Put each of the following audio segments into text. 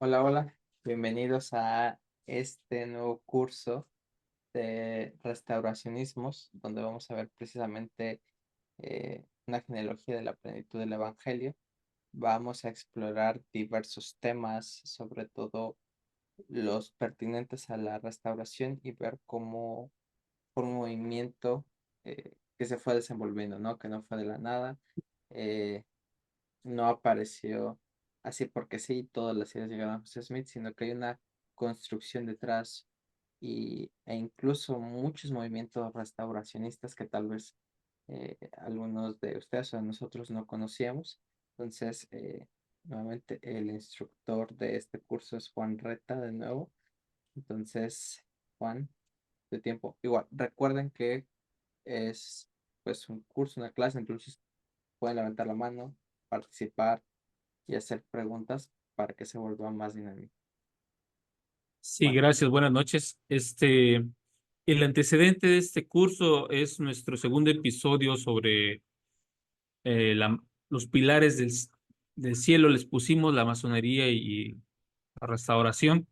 Hola, hola, bienvenidos a este nuevo curso de restauracionismos, donde vamos a ver precisamente una genealogía de la plenitud del Evangelio. Vamos a explorar diversos temas, sobre todo los pertinentes a la restauración y ver cómo por un movimiento que se fue desenvolviendo, ¿no? Que no fue de la nada. eh, no apareció así porque sí, todas las ideas llegaron a José Smith, sino que hay una construcción detrás e incluso muchos movimientos restauracionistas que tal vez algunos de ustedes o de nosotros no conocíamos. Entonces, nuevamente el instructor de este curso es Juan Reta de nuevo. Entonces, Juan, de tiempo. Igual, recuerden que es pues un curso, una clase, entonces pueden levantar la mano, participar y hacer preguntas para que se vuelva más dinámico. Sí, Bueno, gracias. Buenas noches. El antecedente de este curso es nuestro segundo episodio sobre los pilares del cielo. Les pusimos la masonería y la restauración.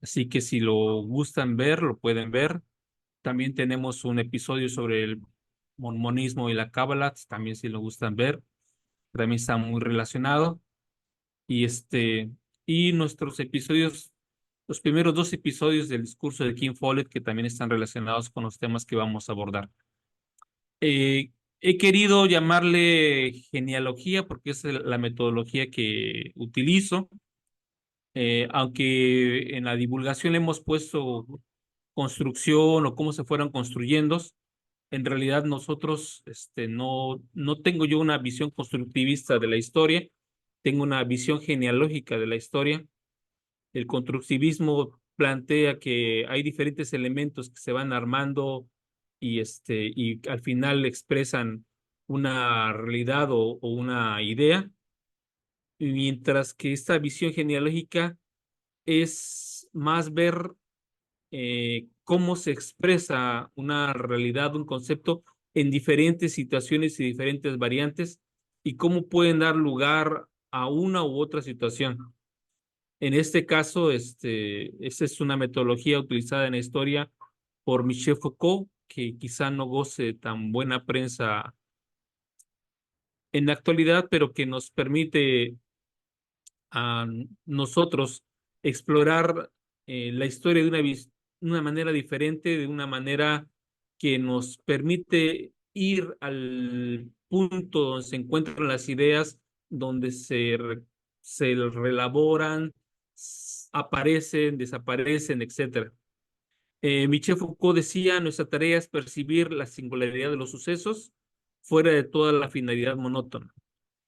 Así que si lo gustan ver, lo pueden ver. También tenemos un episodio sobre el mormonismo y la cábala. También si lo gustan ver. También está muy relacionado. Y y nuestros episodios, los primeros dos episodios del discurso de Kim Follett, que también están relacionados con los temas que vamos a abordar. He querido llamarle genealogía porque es la metodología que utilizo, aunque en la divulgación le hemos puesto construcción o cómo se fueron construyendo. En realidad nosotros, no tengo yo una visión constructivista de la historia, tengo una visión genealógica de la historia. El constructivismo plantea que hay diferentes elementos que se van armando y al final expresan una realidad o una idea, mientras que esta visión genealógica es más ver cómo se expresa una realidad, un concepto en diferentes situaciones y diferentes variantes y cómo pueden dar lugar a una u otra situación. En este caso, esta es una metodología utilizada en la historia por Michel Foucault, que quizá no goce de tan buena prensa en la actualidad, pero que nos permite a nosotros explorar la historia de una manera diferente, de una manera que nos permite ir al punto donde se encuentran las ideas, donde se relaboran, aparecen, desaparecen, etcétera. Michel Foucault decía, nuestra tarea es percibir la singularidad de los sucesos fuera de toda la finalidad monótona,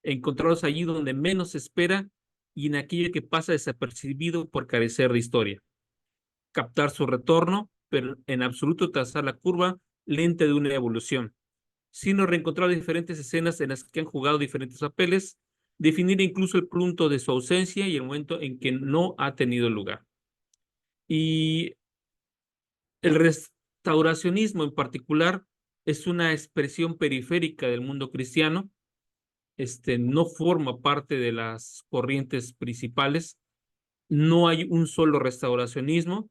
encontrarlos allí donde menos se espera y en aquello que pasa desapercibido por carecer de historia. Captar su retorno, pero en absoluto trazar la curva lenta de una evolución, sino reencontrar diferentes escenas en las que han jugado diferentes papeles, definir incluso el punto de su ausencia y el momento en que no ha tenido lugar. Y el restauracionismo en particular es una expresión periférica del mundo cristiano, no forma parte de las corrientes principales, no hay un solo restauracionismo.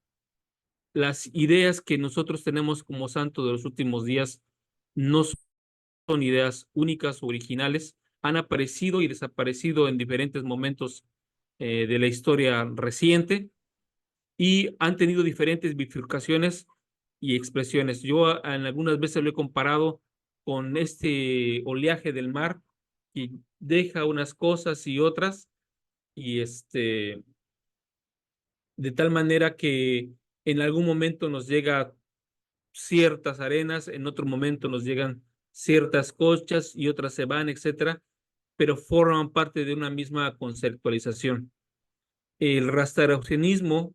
Las ideas que nosotros tenemos como santo de los últimos días no son ideas únicas o originales, han aparecido y desaparecido en diferentes momentos de la historia reciente y han tenido diferentes bifurcaciones y expresiones. Yo en algunas veces lo he comparado con este oleaje del mar que deja unas cosas y otras y de tal manera que en algún momento nos llega ciertas arenas, en otro momento nos llegan ciertas conchas y otras se van, etcétera, pero forman parte de una misma conceptualización. El restauracionismo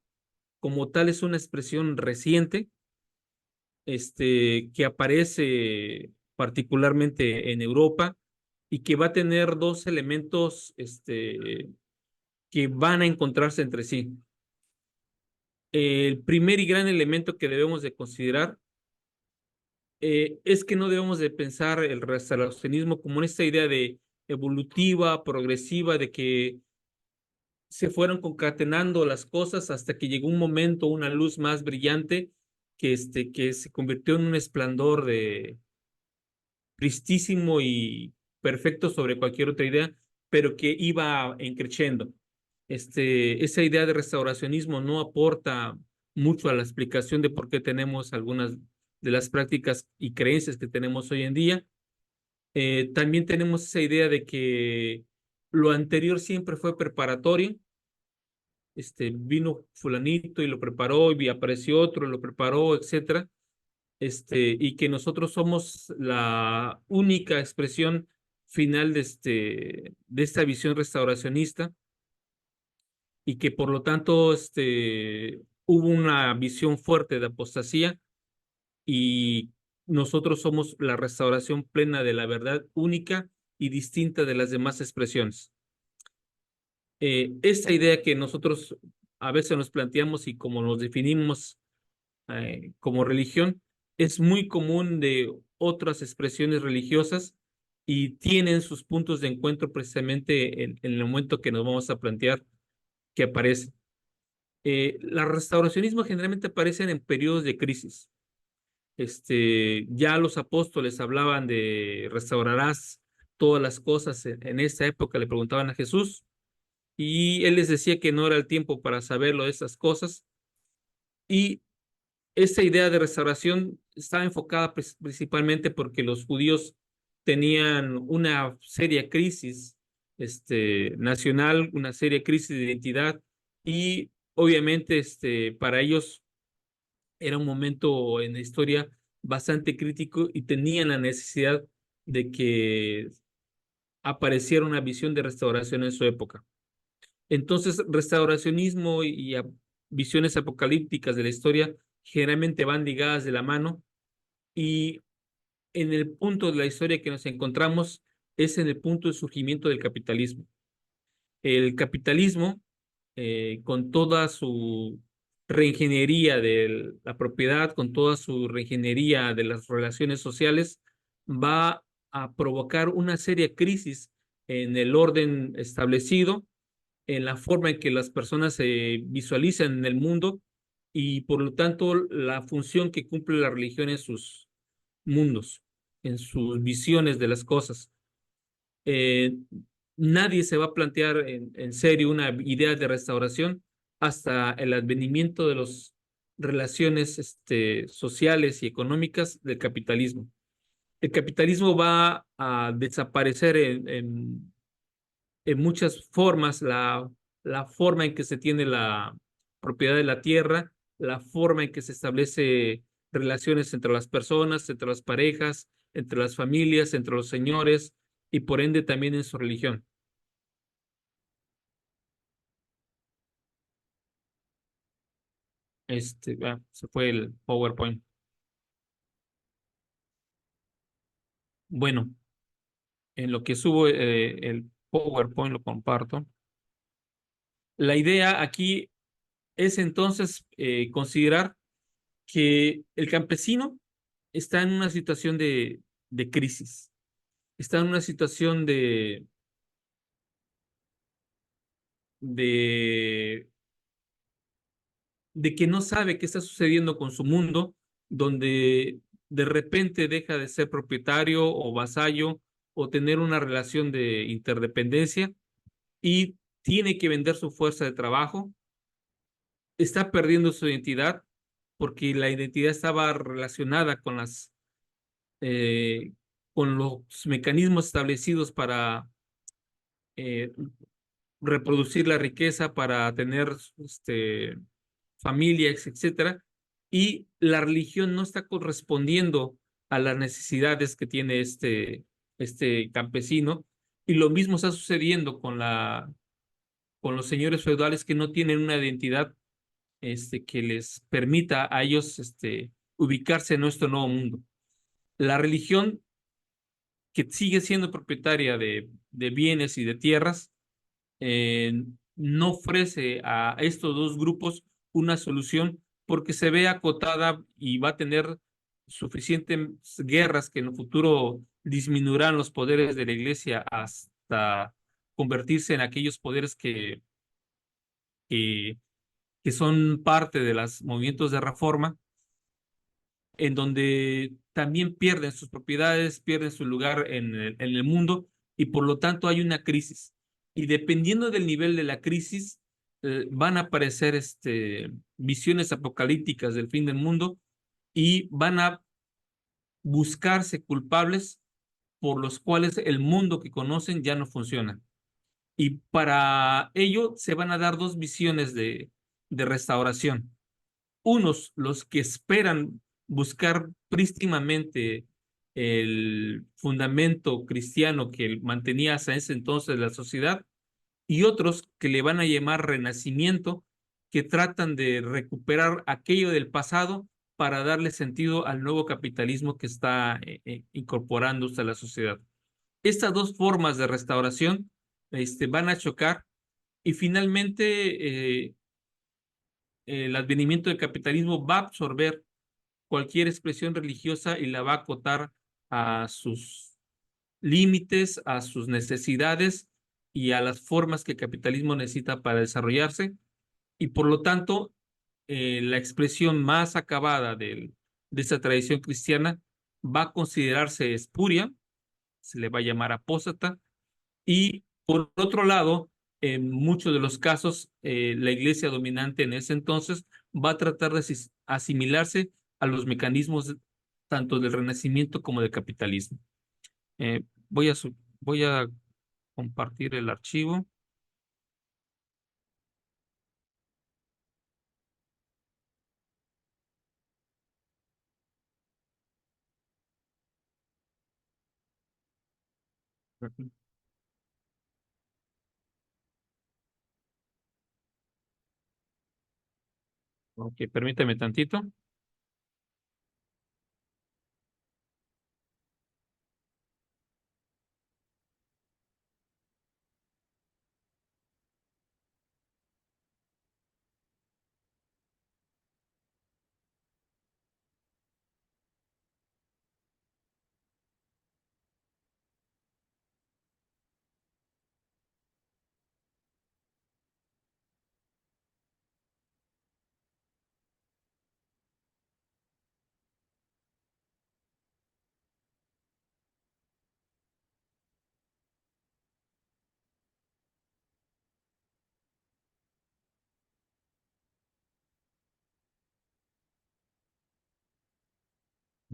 como tal es una expresión reciente, que aparece particularmente en Europa y que va a tener dos elementos, que van a encontrarse entre sí. El primer y gran elemento que debemos de considerar es que no debemos de pensar el restauracionismo como en esta idea de evolutiva, progresiva, de que se fueron concatenando las cosas hasta que llegó un momento, una luz más brillante que se convirtió en un esplendor de pristísimo y perfecto sobre cualquier otra idea, pero que iba en creciendo. Esa idea de restauracionismo no aporta mucho a la explicación de por qué tenemos algunas de las prácticas y creencias que tenemos hoy en día. También tenemos esa idea de que lo anterior siempre fue preparatorio. Vino fulanito y lo preparó, y apareció otro, lo preparó, etcétera. Y que nosotros somos la única expresión final de esta visión restauracionista, y que por lo tanto hubo una visión fuerte de apostasía, y nosotros somos la restauración plena de la verdad única y distinta de las demás expresiones. Esta idea que nosotros a veces nos planteamos y como nos definimos como religión, es muy común de otras expresiones religiosas, y tienen sus puntos de encuentro precisamente en el momento que nos vamos a plantear que aparece. Los restauracionismos generalmente aparecen en periodos de crisis. Ya los apóstoles hablaban de restaurarás todas las cosas en esta época, le preguntaban a Jesús, y él les decía que no era el tiempo para saberlo de esas cosas. Y esta idea de restauración estaba enfocada principalmente porque los judíos tenían una seria crisis nacional, una seria crisis de identidad, y obviamente para ellos era un momento en la historia bastante crítico, y tenían la necesidad de que apareciera una visión de restauración en su época. Entonces, restauracionismo visiones apocalípticas de la historia generalmente van ligadas de la mano, y en el punto de la historia que nos encontramos es en el punto de surgimiento del capitalismo. El capitalismo, con toda su reingeniería de la propiedad, con toda su reingeniería de las relaciones sociales, va a provocar una seria crisis en el orden establecido, en la forma en que las personas se visualizan en el mundo, y por lo tanto la función que cumple la religión en sus mundos, en sus visiones de las cosas. Eh, Nadie se va a plantear en serio una idea de restauración hasta el advenimiento de las relaciones sociales y económicas del capitalismo. El capitalismo va a desaparecer en muchas formas, la forma en que se tiene la propiedad de la tierra, la forma en que se establece relaciones entre las personas, entre las parejas, entre las familias, entre los señores, y por ende también en su religión. Se fue el PowerPoint. Bueno, en lo que subo el PowerPoint lo comparto. La idea aquí es entonces considerar que el campesino está en una situación de crisis, está en una situación de, de que no sabe qué está sucediendo con su mundo, donde de repente deja de ser propietario o vasallo, o tener una relación de interdependencia, y tiene que vender su fuerza de trabajo. Está perdiendo su identidad porque la identidad estaba relacionada eh, con los mecanismos establecidos para eh, reproducir la riqueza, para tener familias, etcétera, y la religión no está correspondiendo a las necesidades que tiene este campesino, y lo mismo está sucediendo con los señores feudales, que no tienen una identidad que les permita a ellos ubicarse en nuestro nuevo mundo. La religión, que sigue siendo propietaria de bienes y de tierras, eh, no ofrece a estos dos grupos una solución, porque se ve acotada y va a tener suficientes guerras que en el futuro disminuirán los poderes de la iglesia hasta convertirse en aquellos poderes que son parte de los movimientos de reforma, en donde también pierden sus propiedades, pierden su lugar en el mundo y por lo tanto hay una crisis. Y dependiendo del nivel de la crisis, van a aparecer visiones apocalípticas del fin del mundo y van a buscarse culpables por los cuales el mundo que conocen ya no funciona. Y para ello se van a dar dos visiones de restauración. Unos, los que esperan buscar prístinamente el fundamento cristiano que mantenía hasta ese entonces la sociedad, y otros que le van a llamar renacimiento, que tratan de recuperar aquello del pasado para darle sentido al nuevo capitalismo que está incorporándose a la sociedad. Estas dos formas de restauración van a chocar y finalmente el advenimiento del capitalismo va a absorber cualquier expresión religiosa y la va a acotar a sus límites, a sus necesidades y a las formas que el capitalismo necesita para desarrollarse. Y por lo tanto, la expresión más acabada de esa tradición cristiana va a considerarse espuria, se le va a llamar apóstata, y por otro lado, en muchos de los casos, la iglesia dominante en ese entonces va a tratar de asimilarse a los mecanismos tanto del Renacimiento como del capitalismo. Voy a compartir el archivo. Ok, permítame tantito.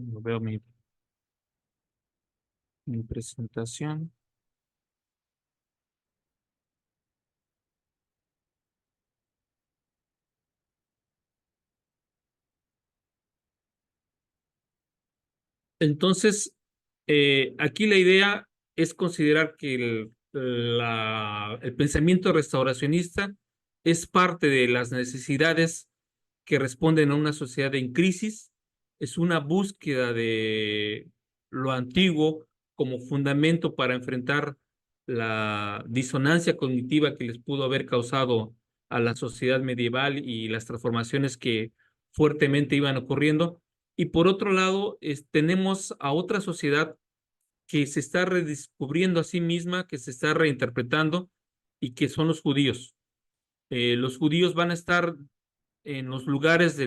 Veo mi presentación. Entonces, aquí la idea es considerar que el pensamiento restauracionista es parte de las necesidades que responden a una sociedad en crisis, es una búsqueda de lo antiguo como fundamento para enfrentar la disonancia cognitiva que les pudo haber causado a la sociedad medieval y las transformaciones que fuertemente iban ocurriendo. Y por otro lado, tenemos a otra sociedad que se está redescubriendo a sí misma, que se está reinterpretando y que son los judíos. Los judíos van a estar en los lugares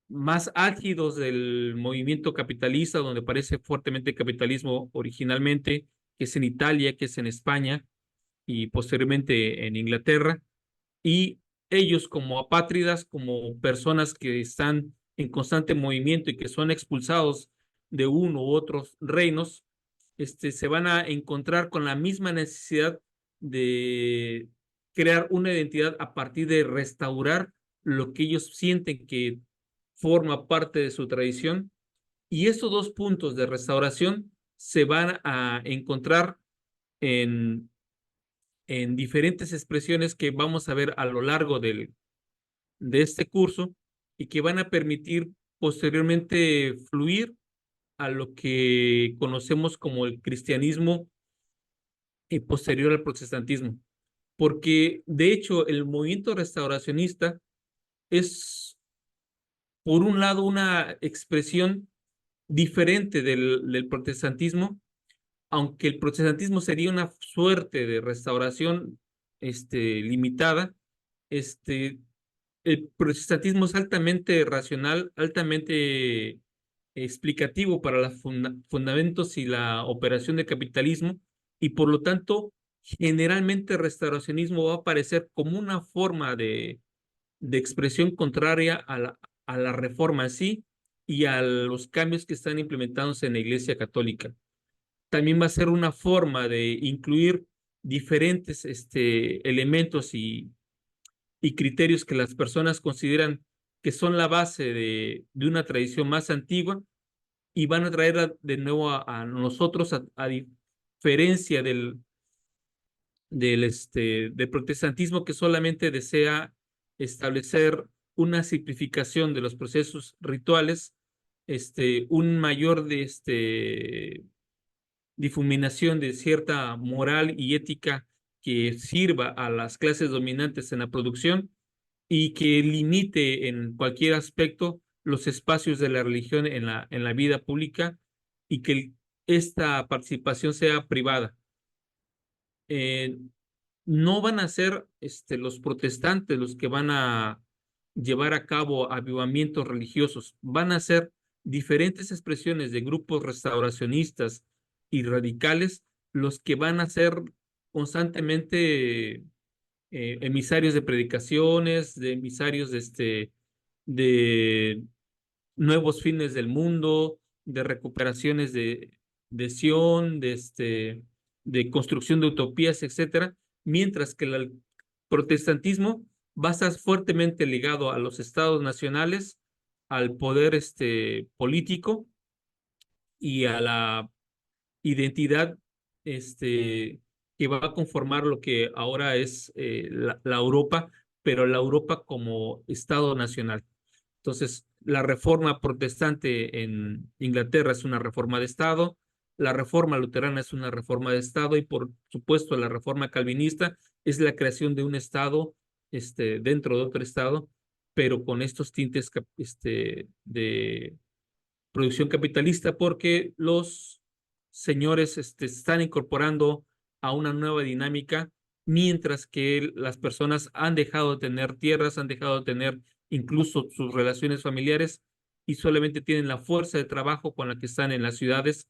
más álgidos del movimiento capitalista, donde aparece fuertemente el capitalismo originalmente, que es en Italia, que es en España y posteriormente en Inglaterra. Y ellos como apátridas, como personas que están en constante movimiento y que son expulsados de uno u otros reinos, se van a encontrar con la misma necesidad de crear una identidad a partir de restaurar lo que ellos sienten que forma parte de su tradición. Y estos dos puntos de restauración se van a encontrar en, en diferentes expresiones que vamos a ver a lo largo de este curso y que van a permitir posteriormente fluir a lo que conocemos como el cristianismo y posterior al protestantismo. Porque de hecho el movimiento restauracionista es, por un lado, una expresión diferente del protestantismo, aunque el protestantismo sería una suerte de restauración limitada, este, el protestantismo es altamente racional, altamente explicativo para los fundamentos y la operación del capitalismo, y por lo tanto, generalmente el restauracionismo va a aparecer como una forma de expresión contraria a la reforma en sí y a los cambios que están implementándose en la Iglesia Católica. También va a ser una forma de incluir diferentes elementos y criterios que las personas consideran que son la base de una tradición más antigua y van a traerla de nuevo a nosotros, a diferencia del protestantismo, que solamente desea establecer una simplificación de los procesos rituales, un mayor difuminación de cierta moral y ética que sirva a las clases dominantes en la producción y que limite en cualquier aspecto los espacios de la religión en la vida pública y que esta participación sea privada. Eh, no van a ser los protestantes los que van a llevar a cabo avivamientos religiosos, van a ser diferentes expresiones de grupos restauracionistas y radicales los que van a ser constantemente emisarios de predicaciones, de emisarios de nuevos fines del mundo, de recuperaciones de Sion, de construcción de utopías, etcétera, mientras que el protestantismo va a estar fuertemente ligado a los estados nacionales, al poder político y a la identidad que va a conformar lo que ahora es la Europa, pero la Europa como Estado nacional. Entonces, la reforma protestante en Inglaterra es una reforma de Estado, la reforma luterana es una reforma de Estado y por supuesto la reforma calvinista es la creación de un Estado dentro de otro Estado, pero con estos tintes de producción capitalista porque los señores están incorporando a una nueva dinámica, mientras que las personas han dejado de tener tierras, han dejado de tener incluso sus relaciones familiares y solamente tienen la fuerza de trabajo con la que están en las ciudades,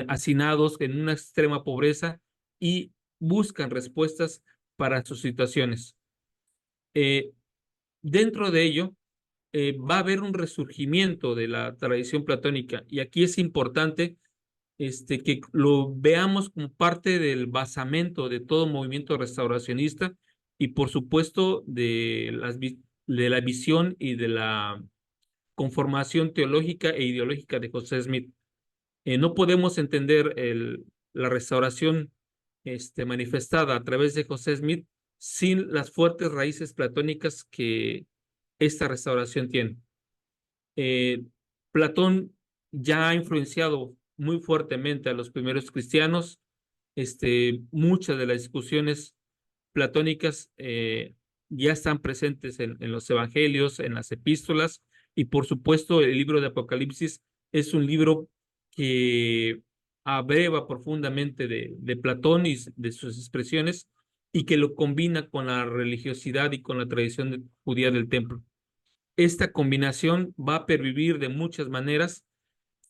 hacinados en una extrema pobreza y buscan respuestas para sus situaciones. Eh, Dentro de ello, va a haber un resurgimiento de la tradición platónica y aquí es importante que lo veamos como parte del basamento de todo movimiento restauracionista y por supuesto de la visión y de la conformación teológica e ideológica de José Smith. No podemos entender la restauración manifestada a través de José Smith sin las fuertes raíces platónicas que esta restauración tiene. Eh, Platón ya ha influenciado muy fuertemente a los primeros cristianos. Muchas de las discusiones platónicas ya están presentes en los evangelios, en las epístolas, y por supuesto el libro de Apocalipsis es un libro que abreva profundamente de Platón y de sus expresiones y que lo combina con la religiosidad y con la tradición judía del templo. Esta combinación va a pervivir de muchas maneras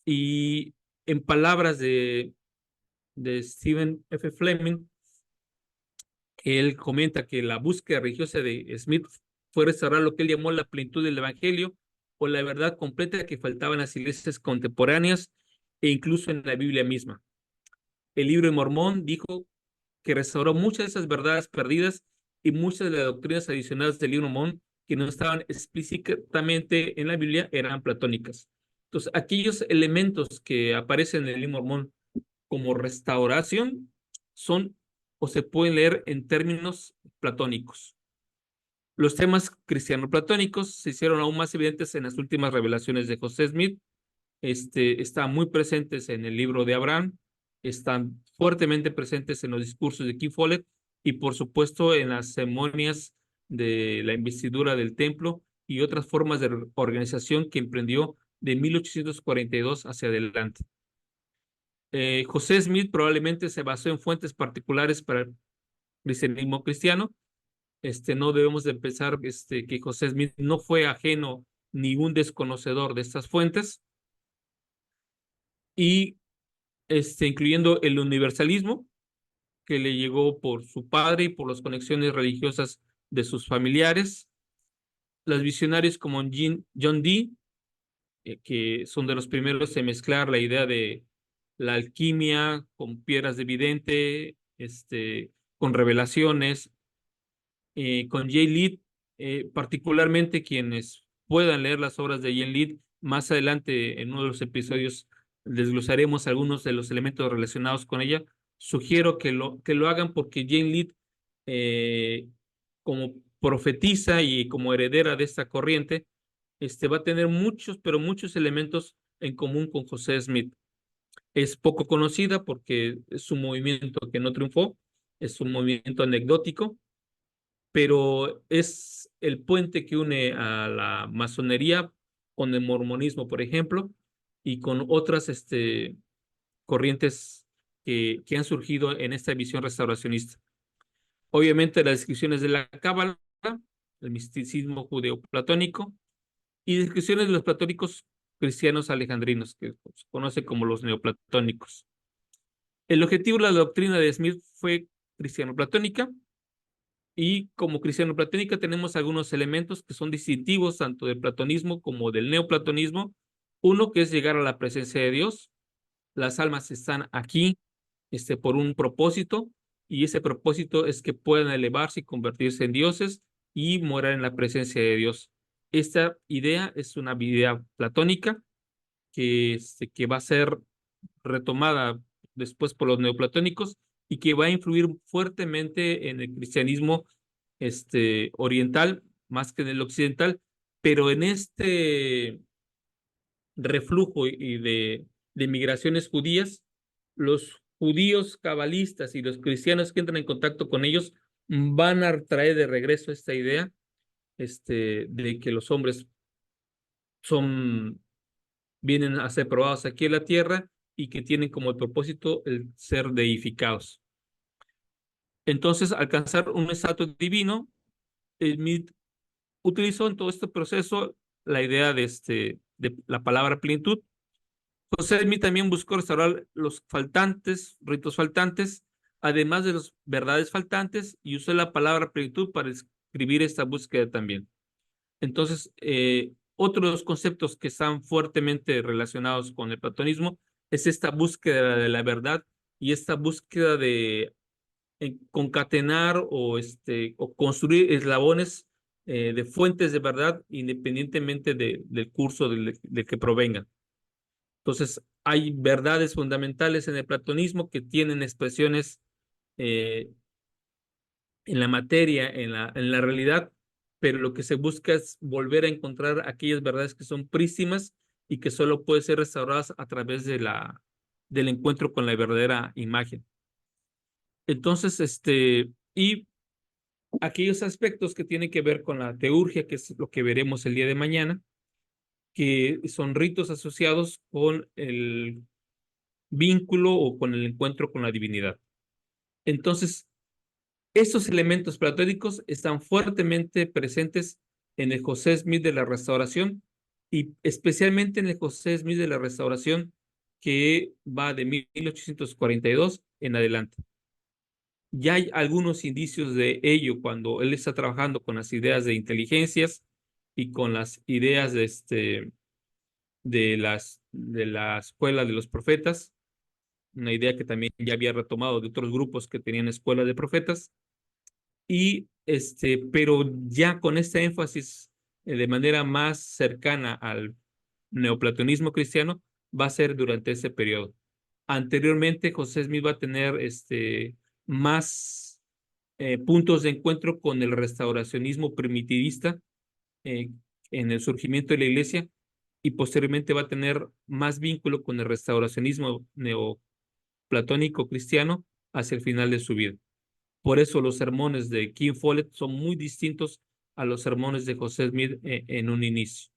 y en palabras de Stephen F. Fleming, él comenta que la búsqueda religiosa de Smith fue restaurar lo que él llamó la plenitud del evangelio o la verdad completa que faltaba en las iglesias contemporáneas e incluso en la Biblia misma. El libro de Mormón dijo que restauró muchas de esas verdades perdidas y muchas de las doctrinas adicionales del libro de Mormón que no estaban explícitamente en la Biblia eran platónicas. Entonces, aquellos elementos que aparecen en el libro de Mormón como restauración son o se pueden leer en términos platónicos. Los temas cristiano-platónicos se hicieron aún más evidentes en las últimas revelaciones de José Smith. Están muy presentes en el libro de Abraham, están fuertemente presentes en los discursos de Keith Follett y por supuesto en las ceremonias de la investidura del templo y otras formas de organización que emprendió de 1842 hacia adelante. José Smith probablemente se basó en fuentes particulares para el cristianismo cristiano no debemos de pensar que José Smith no fue ajeno ni un desconocedor de estas fuentes, y incluyendo el universalismo que le llegó por su padre y por las conexiones religiosas de sus familiares, los visionarios como John Dee, que son de los primeros en mezclar la idea de la alquimia con piedras de vidente, con revelaciones, con Jay Lead, particularmente quienes puedan leer las obras de Jay Lead. Más adelante, en uno de los episodios, desglosaremos algunos de los elementos relacionados con ella. Sugiero que lo hagan porque Jane Lead, como profetiza y como heredera de esta corriente, va a tener muchos, pero muchos elementos en común con José Smith. Es poco conocida porque es un movimiento que no triunfó, es un movimiento anecdótico, pero es el puente que une a la masonería con el mormonismo, por ejemplo, y con otras corrientes que han surgido en esta visión restauracionista. Obviamente, las descripciones de la Cábala, el misticismo judeo-platónico y descripciones de los platónicos cristianos alejandrinos, que se conoce como los neoplatónicos. El objetivo de la doctrina de Smith fue cristiano-platónica, y como cristiano-platónica tenemos algunos elementos que son distintivos tanto del platonismo como del neoplatonismo. Uno, que es llegar a la presencia de Dios. Las almas están aquí por un propósito, y ese propósito es que puedan elevarse y convertirse en dioses y morar en la presencia de Dios. Esta idea es una idea platónica que va a ser retomada después por los neoplatónicos y que va a influir fuertemente en el cristianismo oriental más que en el occidental, pero en este reflujo y de migraciones judías, los judíos cabalistas y los cristianos que entran en contacto con ellos van a traer de regreso esta idea de que los hombres son, vienen a ser probados aquí en la tierra y que tienen como propósito el ser deificados. Entonces, alcanzar un estatus divino, Smith utilizó en todo este proceso la idea de la palabra plenitud. José Smith también buscó restaurar los faltantes, ritos faltantes, además de las verdades faltantes, y usó la palabra plenitud para escribir esta búsqueda también. Entonces, otros conceptos que están fuertemente relacionados con el platonismo es esta búsqueda de la verdad y esta búsqueda de concatenar o construir eslabones de fuentes de verdad independientemente del curso del que provengan. Entonces, hay verdades fundamentales en el platonismo que tienen expresiones eh, en la materia, en la realidad, pero lo que se busca es volver a encontrar aquellas verdades que son prístimas y que solo pueden ser restauradas a través del encuentro con la verdadera imagen. Entonces, y aquellos aspectos que tienen que ver con la teurgia, que es lo que veremos el día de mañana, que son ritos asociados con el vínculo o con el encuentro con la divinidad. Entonces, estos elementos platónicos están fuertemente presentes en el José Smith de la Restauración, y especialmente en el José Smith de la Restauración que va de 1842 en adelante. Ya hay algunos indicios de ello cuando él está trabajando con las ideas de inteligencias y con las ideas de la escuela de los profetas, una idea que también ya había retomado de otros grupos que tenían escuela de profetas, y pero ya con este énfasis de manera más cercana al neoplatonismo cristiano, va a ser durante ese periodo. Anteriormente, José Smith va a tener más puntos de encuentro con el restauracionismo primitivista eh, en el surgimiento de la iglesia, y posteriormente va a tener más vínculo con el restauracionismo neoplatónico cristiano hacia el final de su vida. Por eso los sermones de King Follett son muy distintos a los sermones de José Smith en un inicio.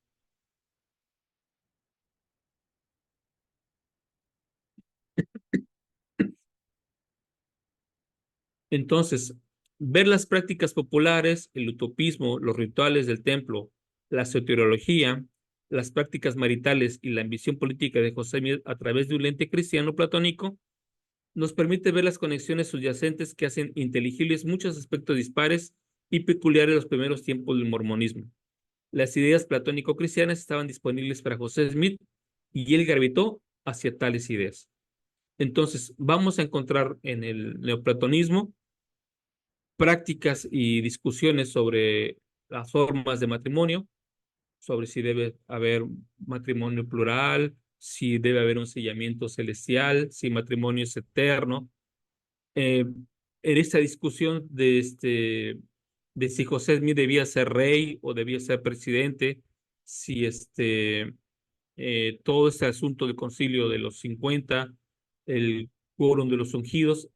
Entonces, ver las prácticas populares, el utopismo, los rituales del templo, la soteriología, las prácticas maritales y la ambición política de José Smith a través de un lente cristiano platónico nos permite ver las conexiones subyacentes que hacen inteligibles muchos aspectos dispares y peculiares de los primeros tiempos del mormonismo. Las ideas platónico-cristianas estaban disponibles para José Smith y él gravitó hacia tales ideas. Entonces, vamos a encontrar en el neoplatonismo prácticas y discusiones sobre las formas de matrimonio, sobre si debe haber matrimonio plural, si debe haber un sellamiento celestial, si matrimonio es eterno. En esta discusión de si José Smith debía ser rey o debía ser presidente, si todo este asunto del concilio de los 50, el quórum de los ungidos,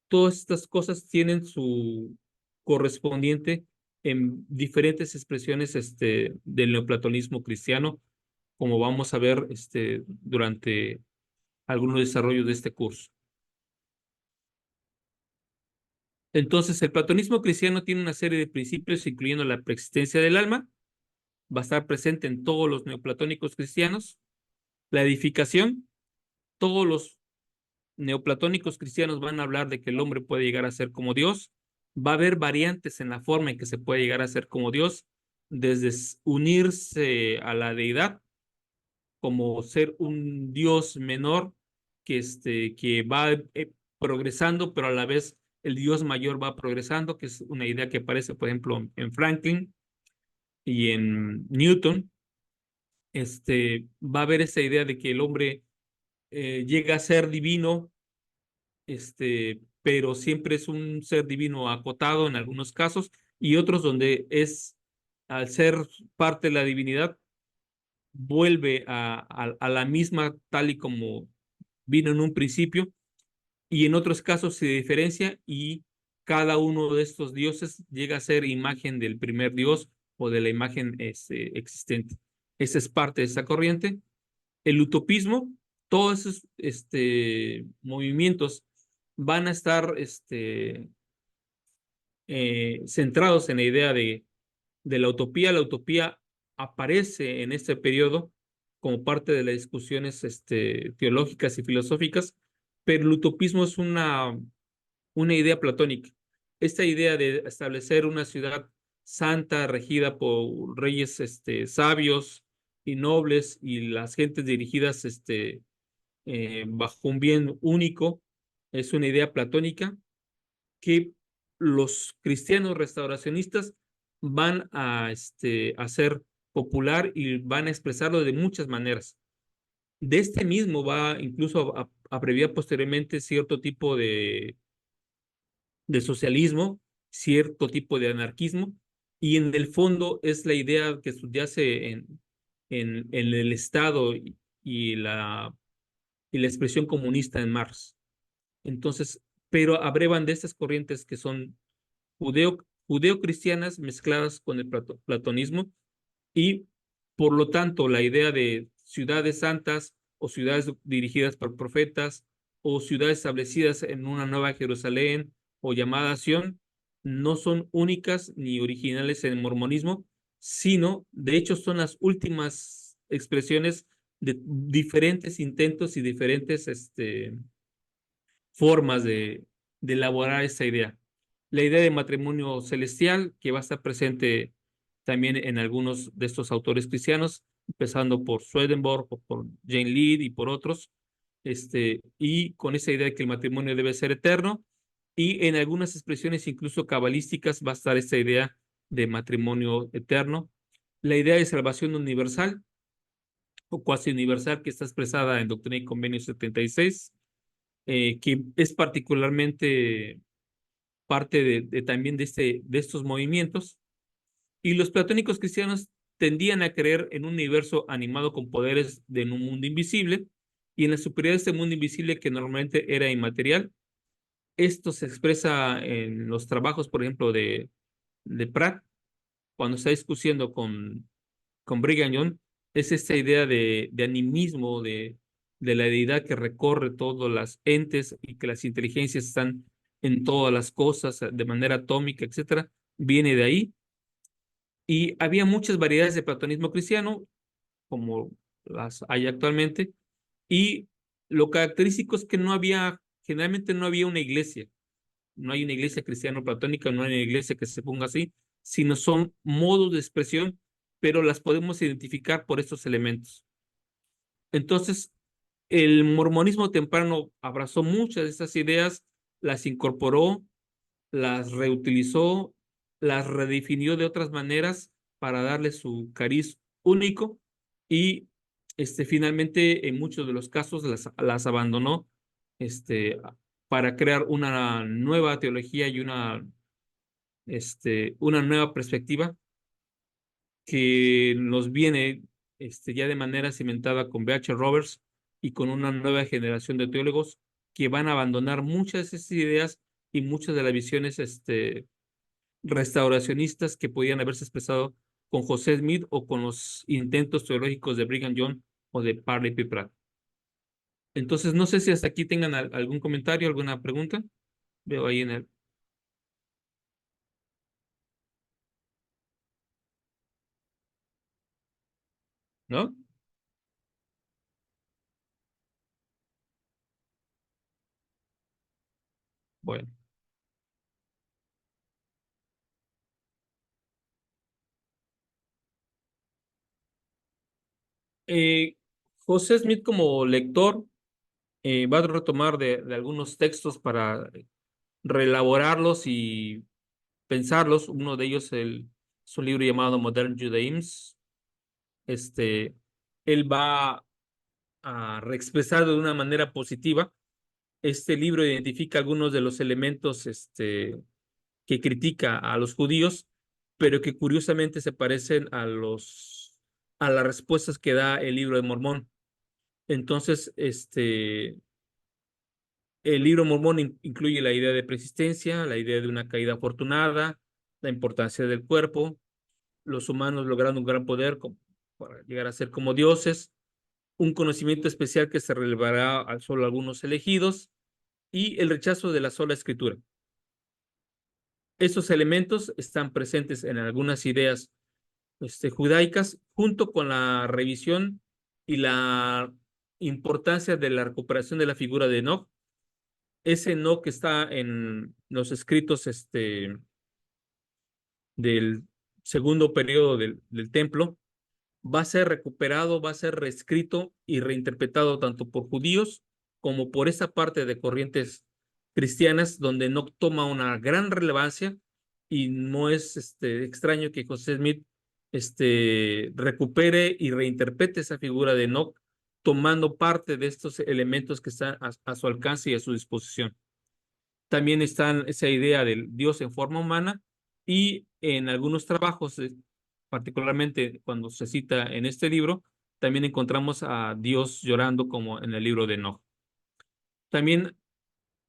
todas estas cosas tienen su correspondiente en diferentes expresiones del neoplatonismo cristiano, como vamos a ver durante algunos desarrollos de este curso. Entonces, el platonismo cristiano tiene una serie de principios, incluyendo la preexistencia del alma, va a estar presente en todos los neoplatónicos cristianos, la edificación, todos los neoplatónicos cristianos van a hablar de que el hombre puede llegar a ser como Dios. Va a haber variantes en la forma en que se puede llegar a ser como Dios, desde unirse a la deidad, como ser un Dios menor que va progresando, pero a la vez el Dios mayor va progresando, que es una idea que aparece, por ejemplo, en Franklin y en Newton. Va a haber esa idea de que el hombre llega a ser divino, pero siempre es un ser divino acotado en algunos casos, y otros donde es, al ser parte de la divinidad, vuelve a la misma tal y como vino en un principio, y en otros casos se diferencia y cada uno de estos dioses llega a ser imagen del primer dios o de la imagen existente. Esa es parte de esa corriente. El utopismo, todos esos movimientos van a estar centrados en la idea de la utopía. La utopía aparece en este periodo como parte de las discusiones teológicas y filosóficas, pero el utopismo es una idea platónica. Esta idea de establecer una ciudad santa regida por reyes sabios y nobles y las gentes dirigidas bajo un bien único es una idea platónica que los cristianos restauracionistas van a hacer popular y van a expresarlo de muchas maneras. De este mismo va incluso a abreviar posteriormente cierto tipo de socialismo, cierto tipo de anarquismo, y en el fondo es la idea que subyace en el Estado y la expresión comunista en Marx. Entonces, pero abrevan de estas corrientes que son judeo-cristianas mezcladas con el platonismo y por lo tanto la idea de ciudades santas o ciudades dirigidas por profetas o ciudades establecidas en una nueva Jerusalén o llamada Sión no son únicas ni originales en el mormonismo, sino de hecho son las últimas expresiones de diferentes intentos y diferentes formas de elaborar esta idea. La idea de matrimonio celestial, que va a estar presente también en algunos de estos autores cristianos, empezando por Swedenborg, o por Jane Lead y por otros, y con esa idea de que el matrimonio debe ser eterno, y en algunas expresiones incluso cabalísticas va a estar esta idea de matrimonio eterno. La idea de salvación universal o cuasi universal que está expresada en Doctrina y Convenio 76, que es particularmente parte también de estos movimientos. Y los platónicos cristianos tendían a creer en un universo animado con poderes de un mundo invisible y en la superioridad de este mundo invisible que normalmente era inmaterial. Esto se expresa en los trabajos, por ejemplo, de Pratt, cuando está discutiendo con Brigham Young, es esta idea de animismo, de la deidad que recorre todas las entes y que las inteligencias están en todas las cosas de manera atómica, etcétera, viene de ahí. Y había muchas variedades de platonismo cristiano, como las hay actualmente, y lo característico es que generalmente no había una iglesia, no hay una iglesia cristiano-platónica, no hay una iglesia que se ponga así, sino son modos de expresión, pero las podemos identificar por estos elementos. Entonces, el mormonismo temprano abrazó muchas de estas ideas, las incorporó, las reutilizó, las redefinió de otras maneras para darle su cariz único y finalmente en muchos de los casos las abandonó para crear una nueva teología y una nueva perspectiva que nos viene ya de manera cimentada con B.H. Roberts y con una nueva generación de teólogos que van a abandonar muchas de esas ideas y muchas de las visiones restauracionistas que podían haberse expresado con José Smith o con los intentos teológicos de Brigham Young o de Parley P. Pratt. Entonces, no sé si hasta aquí tengan algún comentario, alguna pregunta. Veo ahí en el, ¿no? Bueno. Eh, José Smith como lector va a retomar de algunos textos para reelaborarlos y pensarlos. Uno de ellos es un libro llamado Modern Judaism. Este, Él va a reexpresar de una manera positiva. Este libro identifica algunos de los elementos que critica a los judíos, pero que curiosamente se parecen a las respuestas que da el libro de Mormón. Entonces, el libro mormón incluye la idea de persistencia, la idea de una caída afortunada, la importancia del cuerpo, los humanos logrando un gran poder para llegar a ser como dioses, un conocimiento especial que se relevará a solo algunos elegidos y el rechazo de la sola escritura. Estos elementos están presentes en algunas ideas judaicas junto con la revisión y la importancia de la recuperación de la figura de Enoch. Ese no que está en los escritos del segundo periodo del templo va a ser recuperado, va a ser reescrito y reinterpretado tanto por judíos como por esa parte de corrientes cristianas donde no toma una gran relevancia y no es extraño que José Smith recupere y reinterprete esa figura de Enoch tomando parte de estos elementos que están a su alcance y a su disposición. También está esa idea del Dios en forma humana y en algunos trabajos, particularmente cuando se cita en este libro, también encontramos a Dios llorando como en el libro de Enoch. También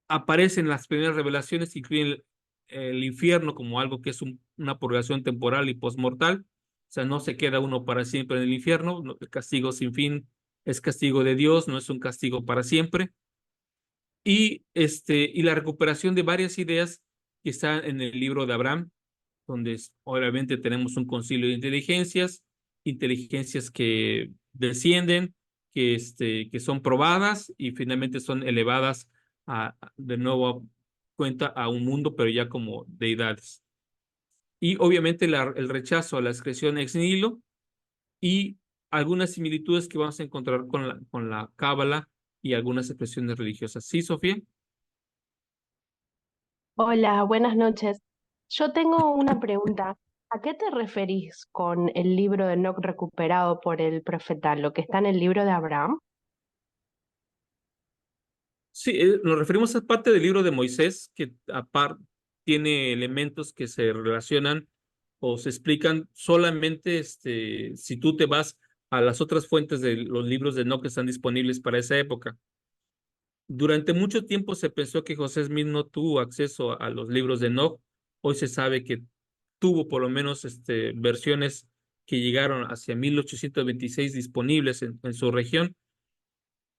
aparecen las primeras revelaciones que incluyen el infierno como algo que es una purgación temporal y postmortal. O sea, no se queda uno para siempre en el infierno. El castigo sin fin es castigo de Dios, no es un castigo para siempre y la recuperación de varias ideas que están en el libro de Abraham, donde obviamente tenemos un concilio de inteligencias que descienden, que son probadas y finalmente son elevadas de nuevo a cuenta a un mundo, pero ya como deidades. Y obviamente el rechazo a la excreción ex nihilo y algunas similitudes que vamos a encontrar con la Cábala y algunas expresiones religiosas. ¿Sí, Sofía? Hola, buenas noches. Yo tengo una pregunta. ¿A qué te referís con el libro de Enoc recuperado por el profeta? ¿Lo que está en el libro de Abraham? Sí, nos referimos a parte del libro de Moisés que aparte tiene elementos que se relacionan o se explican solamente si tú te vas a las otras fuentes de los libros de Enoch que están disponibles para esa época. Durante mucho tiempo se pensó que José Smith no tuvo acceso a los libros de Enoch. Hoy se sabe que tuvo por lo menos versiones que llegaron hacia 1826 disponibles en su región.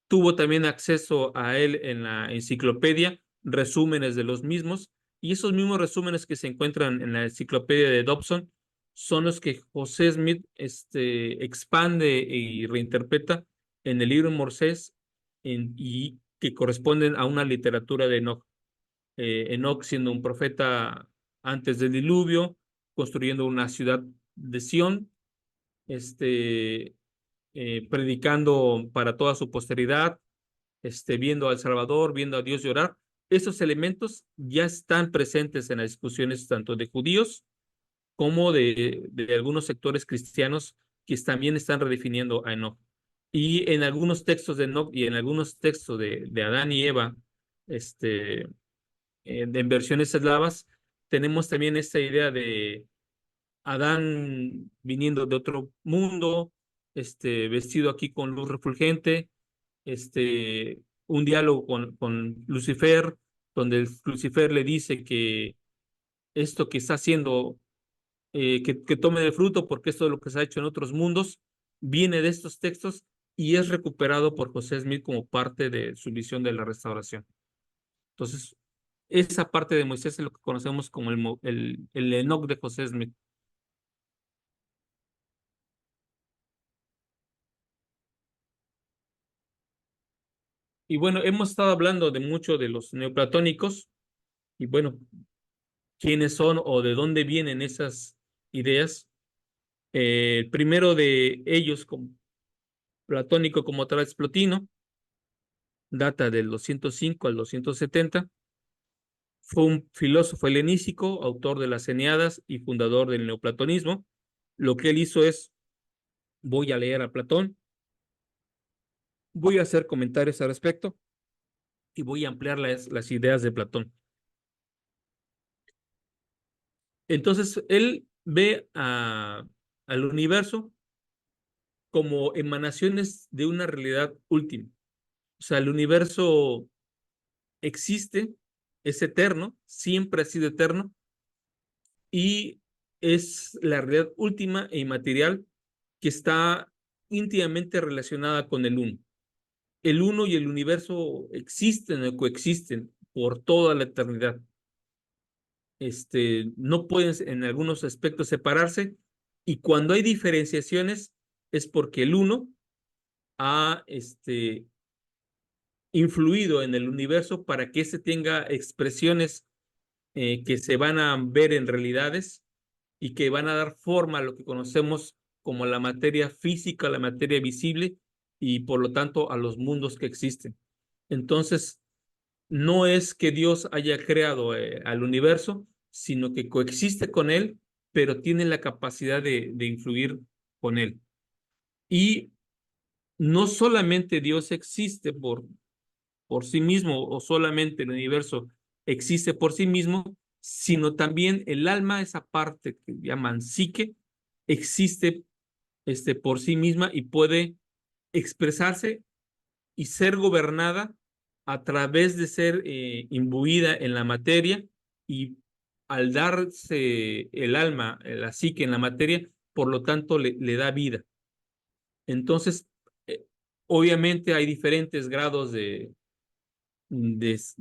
Tuvo también acceso a él en la enciclopedia, resúmenes de los mismos, y esos mismos resúmenes que se encuentran en la enciclopedia de Dobson son los que José Smith expande y reinterpreta en el libro Moisés y que corresponden a una literatura de Enoch. Enoch siendo un profeta antes del diluvio, construyendo una ciudad de Sión, predicando para toda su posteridad, viendo al Salvador, viendo a Dios llorar. Esos elementos ya están presentes en las discusiones tanto de judíos como de algunos sectores cristianos que también están redefiniendo a Enoch. Y en algunos textos de Enoch y en algunos textos de Adán y Eva, en versiones eslavas, tenemos también esta idea de Adán viniendo de otro mundo, vestido aquí con luz refulgente, un diálogo con Lucifer, donde Lucifer le dice que esto que está haciendo, que tome de fruto, porque esto es lo que se ha hecho en otros mundos, viene de estos textos y es recuperado por José Smith como parte de su visión de la restauración. Entonces, esa parte de Moisés es lo que conocemos como el Enoch de José Smith. Y bueno, hemos estado hablando de mucho de los neoplatónicos y bueno, quiénes son o de dónde vienen esas ideas. El primero de ellos, como platónico como tal, es Plotino, data del 205 al 270. Fue un filósofo helenístico, autor de las Eneadas y fundador del neoplatonismo. Lo que él hizo es, voy a leer a Platón, voy a hacer comentarios al respecto y voy a ampliar las ideas de Platón. Entonces, él ve al universo como emanaciones de una realidad última. O sea, el universo existe, es eterno, siempre ha sido eterno, y es la realidad última e inmaterial que está íntimamente relacionada con el uno. El uno y el universo existen o coexisten por toda la eternidad. No pueden en algunos aspectos separarse, y cuando hay diferenciaciones es porque el uno ha influido en el universo para que se tenga expresiones que se van a ver en realidades y que van a dar forma a lo que conocemos como la materia física, la materia visible y por lo tanto a los mundos que existen. Entonces, no es que Dios haya creado al universo, sino que coexiste con él, pero tiene la capacidad de influir con él. Y no solamente Dios existe por sí mismo o solamente el universo existe por sí mismo, sino también el alma, esa parte que llaman psique, existe por sí misma y puede expresarse y ser gobernada a través de ser imbuida en la materia, y al darse el alma, la psique en la materia, por lo tanto le da vida. Entonces, obviamente hay diferentes grados de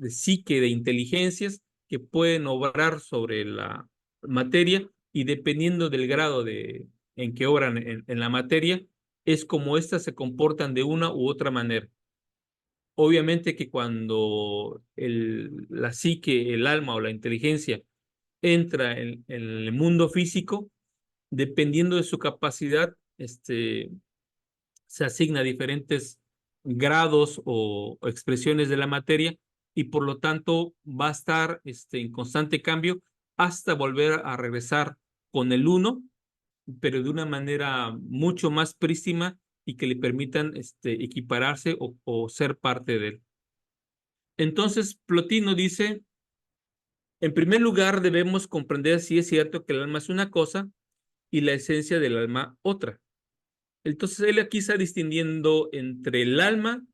psique, de inteligencias que pueden obrar sobre la materia, y dependiendo del grado en que obran en la materia, es como éstas se comportan de una u otra manera. Obviamente que cuando la psique, el alma o la inteligencia entra en el mundo físico, dependiendo de su capacidad, se asigna diferentes grados o expresiones de la materia, y por lo tanto va a estar en constante cambio hasta volver a regresar con el uno, pero de una manera mucho más prístima y que le permitan equipararse o ser parte de él. Entonces, Plotino dice, en primer lugar, debemos comprender si es cierto que el alma es una cosa y la esencia del alma otra. Entonces, él aquí está distinguiendo entre el alma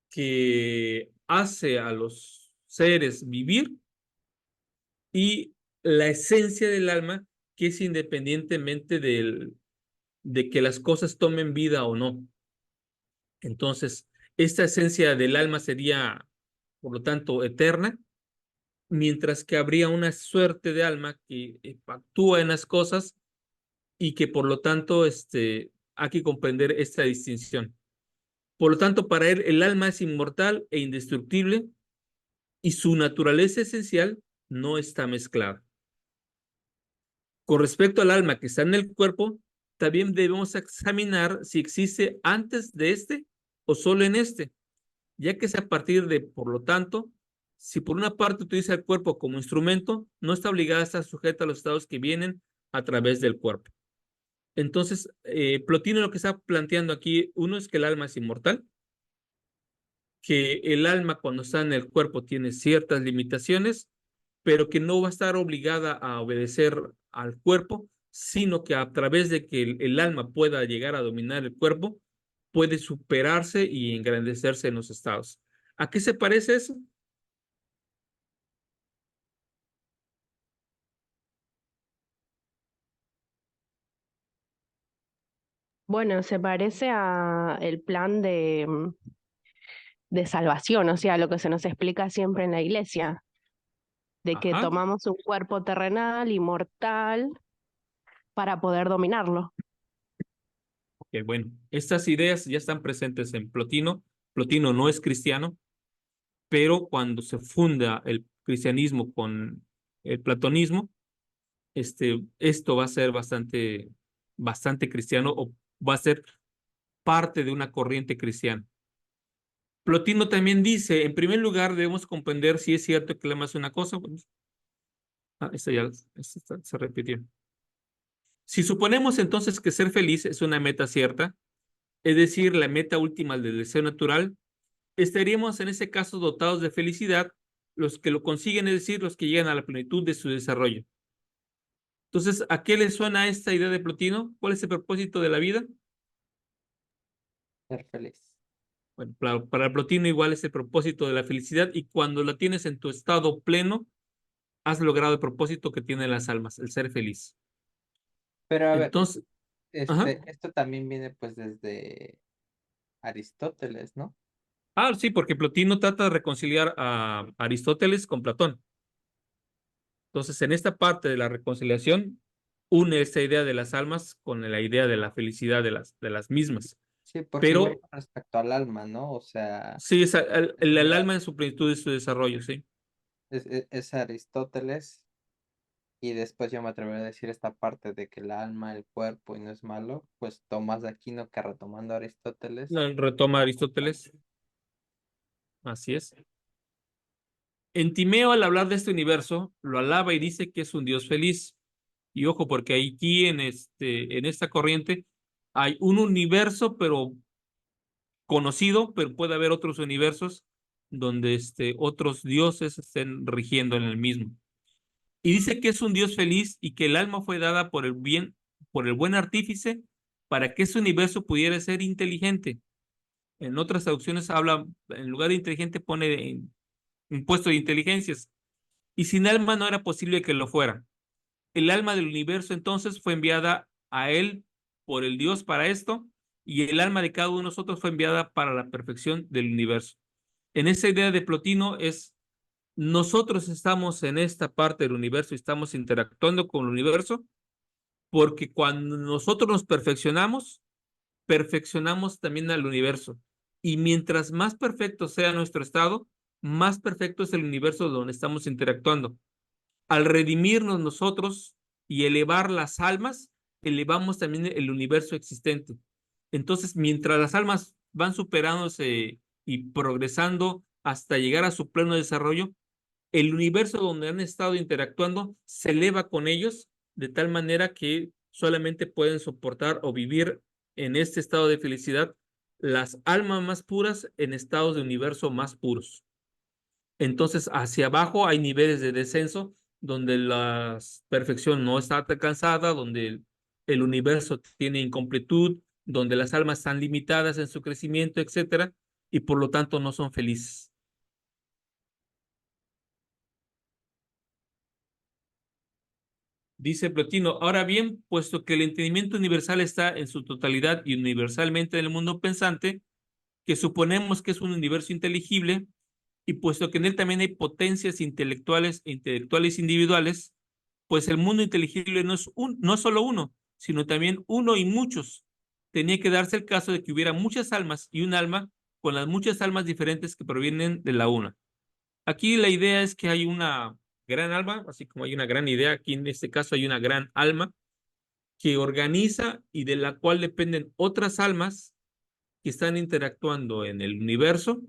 que hace a los seres vivir y la esencia del alma, que es independientemente de que las cosas tomen vida o no. Entonces, esta esencia del alma sería por lo tanto eterna, mientras que habría una suerte de alma que actúa en las cosas y que por lo tanto hay que comprender esta distinción. Por lo tanto, para él el alma es inmortal e indestructible y su naturaleza esencial no está mezclada. Con respecto al alma que está en el cuerpo, también debemos examinar si existe antes de o solo en ya que es a partir de, por lo tanto, si por una parte utiliza el cuerpo como instrumento, no está obligada a estar sujeta a los estados que vienen a través del cuerpo. Entonces, Plotino lo que está planteando aquí, uno es que el alma es inmortal, que el alma cuando está en el cuerpo tiene ciertas limitaciones, pero que no va a estar obligada a obedecer al cuerpo, sino que a través de que el alma pueda llegar a dominar el cuerpo, puede superarse y engrandecerse en los estados. ¿A qué se parece eso? Bueno, se parece a el plan de salvación, o sea, lo que se nos explica siempre en la iglesia, de que Ajá. tomamos un cuerpo terrenal, inmortal, para poder dominarlo. Ok, bueno, estas ideas ya están presentes en Plotino. Plotino no es cristiano, pero cuando se funda el cristianismo con el platonismo, esto va a ser bastante cristiano o va a ser parte de una corriente cristiana. Plotino también dice, en primer lugar, debemos comprender si es cierto que el alma es una cosa. Bueno, se repitió. Si suponemos entonces que ser feliz es una meta cierta, es decir, la meta última del deseo natural, estaríamos en ese caso dotados de felicidad, los que lo consiguen, es decir, los que llegan a la plenitud de su desarrollo. Entonces, ¿a qué le suena esta idea de Plotino? ¿Cuál es el propósito de la vida? Ser feliz. Bueno, para Plotino igual es el propósito de la felicidad y cuando la tienes en tu estado pleno, has logrado el propósito que tienen las almas, el ser feliz. Pero a ver, Entonces, ajá. esto también viene pues desde Aristóteles, ¿no? Ah, sí, porque Plotino trata de reconciliar a Aristóteles con Platón. Entonces, en esta parte de la reconciliación, une esta idea de las almas con la idea de la felicidad de las mismas. Sí, porque igual Pero con respecto al alma, ¿no? O sea, sí, es el sería, alma en su plenitud y su desarrollo, sí. es Aristóteles, y después yo me atrevería a decir esta parte de que el alma, el cuerpo y no es malo, pues Tomás de Aquino que retomando a Aristóteles. Retoma Aristóteles, así es. En Timeo, al hablar de este universo, lo alaba y dice que es un Dios feliz. Y ojo, porque aquí en esta corriente hay un universo, pero conocido, pero puede haber otros universos donde otros dioses estén rigiendo en el mismo. Y dice que es un Dios feliz y que el alma fue dada por el bien, por el buen artífice, para que ese universo pudiera ser inteligente. En otras traducciones habla, en lugar de inteligente, pone un puesto de inteligencias. Y sin alma no era posible que lo fuera. El alma del universo entonces fue enviada a él por el Dios para esto, y el alma de cada uno de nosotros fue enviada para la perfección del universo. En esa idea de Plotino es, nosotros estamos en esta parte del universo y estamos interactuando con el universo, porque cuando nosotros nos perfeccionamos, perfeccionamos también al universo. Y mientras más perfecto sea nuestro estado, más perfecto es el universo donde estamos interactuando. Al redimirnos nosotros y elevar las almas, elevamos también el universo existente. Entonces, mientras las almas van superándose y progresando hasta llegar a su pleno desarrollo, el universo donde han estado interactuando se eleva con ellos de tal manera que solamente pueden soportar o vivir en este estado de felicidad las almas más puras en estados de universo más puros. Entonces, hacia abajo hay niveles de descenso donde la perfección no está alcanzada, donde el universo tiene incompletud, donde las almas están limitadas en su crecimiento, etcétera, y por lo tanto no son felices. Dice Plotino, ahora bien, puesto que el entendimiento universal está en su totalidad y universalmente en el mundo pensante, que suponemos que es un universo inteligible, y puesto que en él también hay potencias intelectuales e intelectuales individuales, pues el mundo inteligible no es solo uno, sino también uno y muchos. Tenía que darse el caso de que hubiera muchas almas y un alma con las muchas almas diferentes que provienen de la una. Aquí la idea es que hay una gran alma, así como hay una gran idea, aquí en este caso hay una gran alma que organiza y de la cual dependen otras almas que están interactuando en el universo,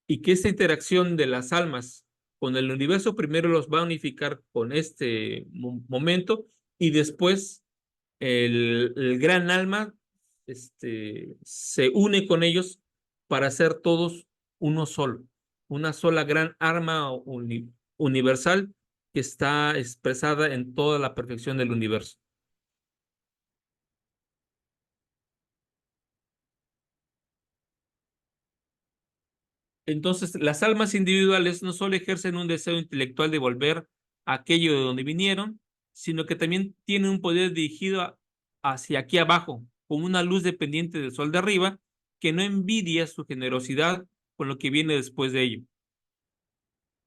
y que esta interacción de las almas con el universo primero los va a unificar con este momento, y después el gran alma se une con ellos para ser todos uno solo, una sola gran arma universal que está expresada en toda la perfección del universo. Entonces, las almas individuales no solo ejercen un deseo intelectual de volver a aquello de donde vinieron, sino que también tienen un poder dirigido hacia aquí abajo, como una luz dependiente del sol de arriba, que no envidia su generosidad con lo que viene después de ello.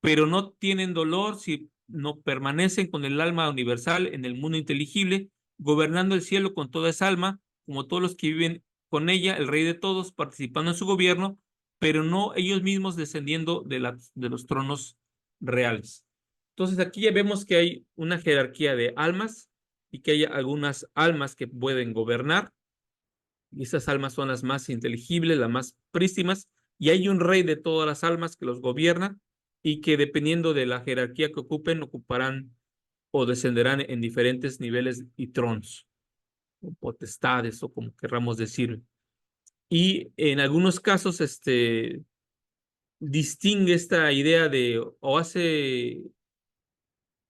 Pero no tienen dolor si no permanecen con el alma universal en el mundo inteligible, gobernando el cielo con toda esa alma, como todos los que viven con ella, el rey de todos, participando en su gobierno, pero no ellos mismos descendiendo de los tronos reales. Entonces aquí ya vemos que hay una jerarquía de almas y que hay algunas almas que pueden gobernar, y esas almas son las más inteligibles, las más prístimas, y hay un rey de todas las almas que los gobierna y que dependiendo de la jerarquía que ocupen, ocuparán o descenderán en diferentes niveles y tronos, o potestades, o como querramos decir. Y en algunos casos, distingue esta idea de, o hace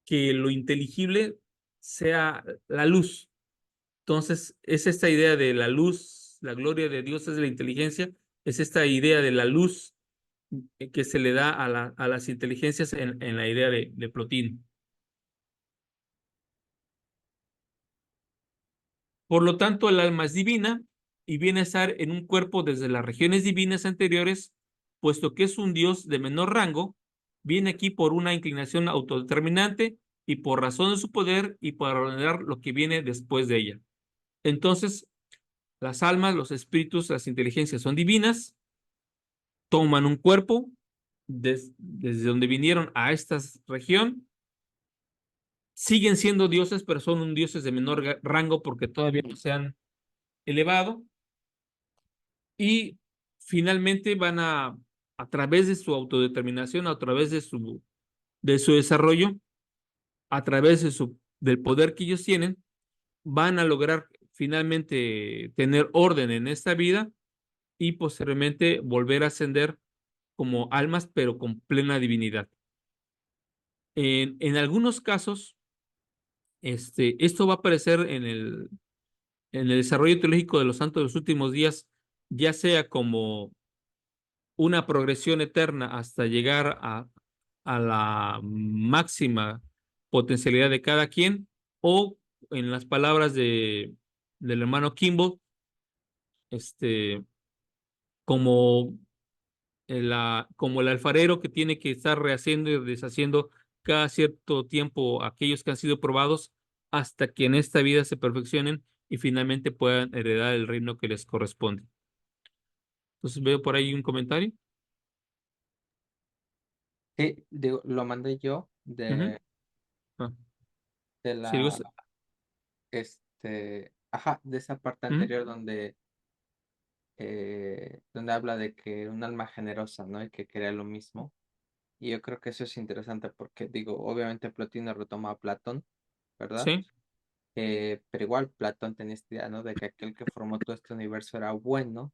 que lo inteligible sea la luz. Entonces, es esta idea de la luz, la gloria de Dios es la inteligencia, es esta idea de la luz que se le da a las inteligencias en la idea de Plotino. Por lo tanto, el alma es divina y viene a estar en un cuerpo desde las regiones divinas anteriores, puesto que es un Dios de menor rango, viene aquí por una inclinación autodeterminante y por razón de su poder y para ordenar lo que viene después de ella. Entonces, las almas, los espíritus, las inteligencias son divinas, toman un cuerpo desde donde vinieron a esta región, siguen siendo dioses, pero son un dioses de menor rango porque todavía no se han elevado, y finalmente van a través de su autodeterminación, a través de su desarrollo, a través del poder que ellos tienen, van a lograr finalmente tener orden en esta vida y posteriormente volver a ascender como almas, pero con plena divinidad. En algunos casos, esto va a aparecer en el desarrollo teológico de los santos de los últimos días, ya sea como una progresión eterna hasta llegar a la máxima potencialidad de cada quien, o en las palabras del hermano Kimball, este, como como el alfarero que tiene que estar rehaciendo y deshaciendo cada cierto tiempo aquellos que han sido probados hasta que en esta vida se perfeccionen y finalmente puedan heredar el reino que les corresponde. Entonces veo por ahí un comentario. Sí, digo, lo mandé yo Ujú. Ah, de sí, digo, la, ajá, de esa parte ujú. anterior donde habla de que un alma generosa, ¿no? Y que quería lo mismo. Y yo creo que eso es interesante porque, digo, obviamente Plotino retoma a Platón, ¿verdad? Sí, Pero igual Platón tenía esta idea, ¿no? De que aquel que formó todo este universo era bueno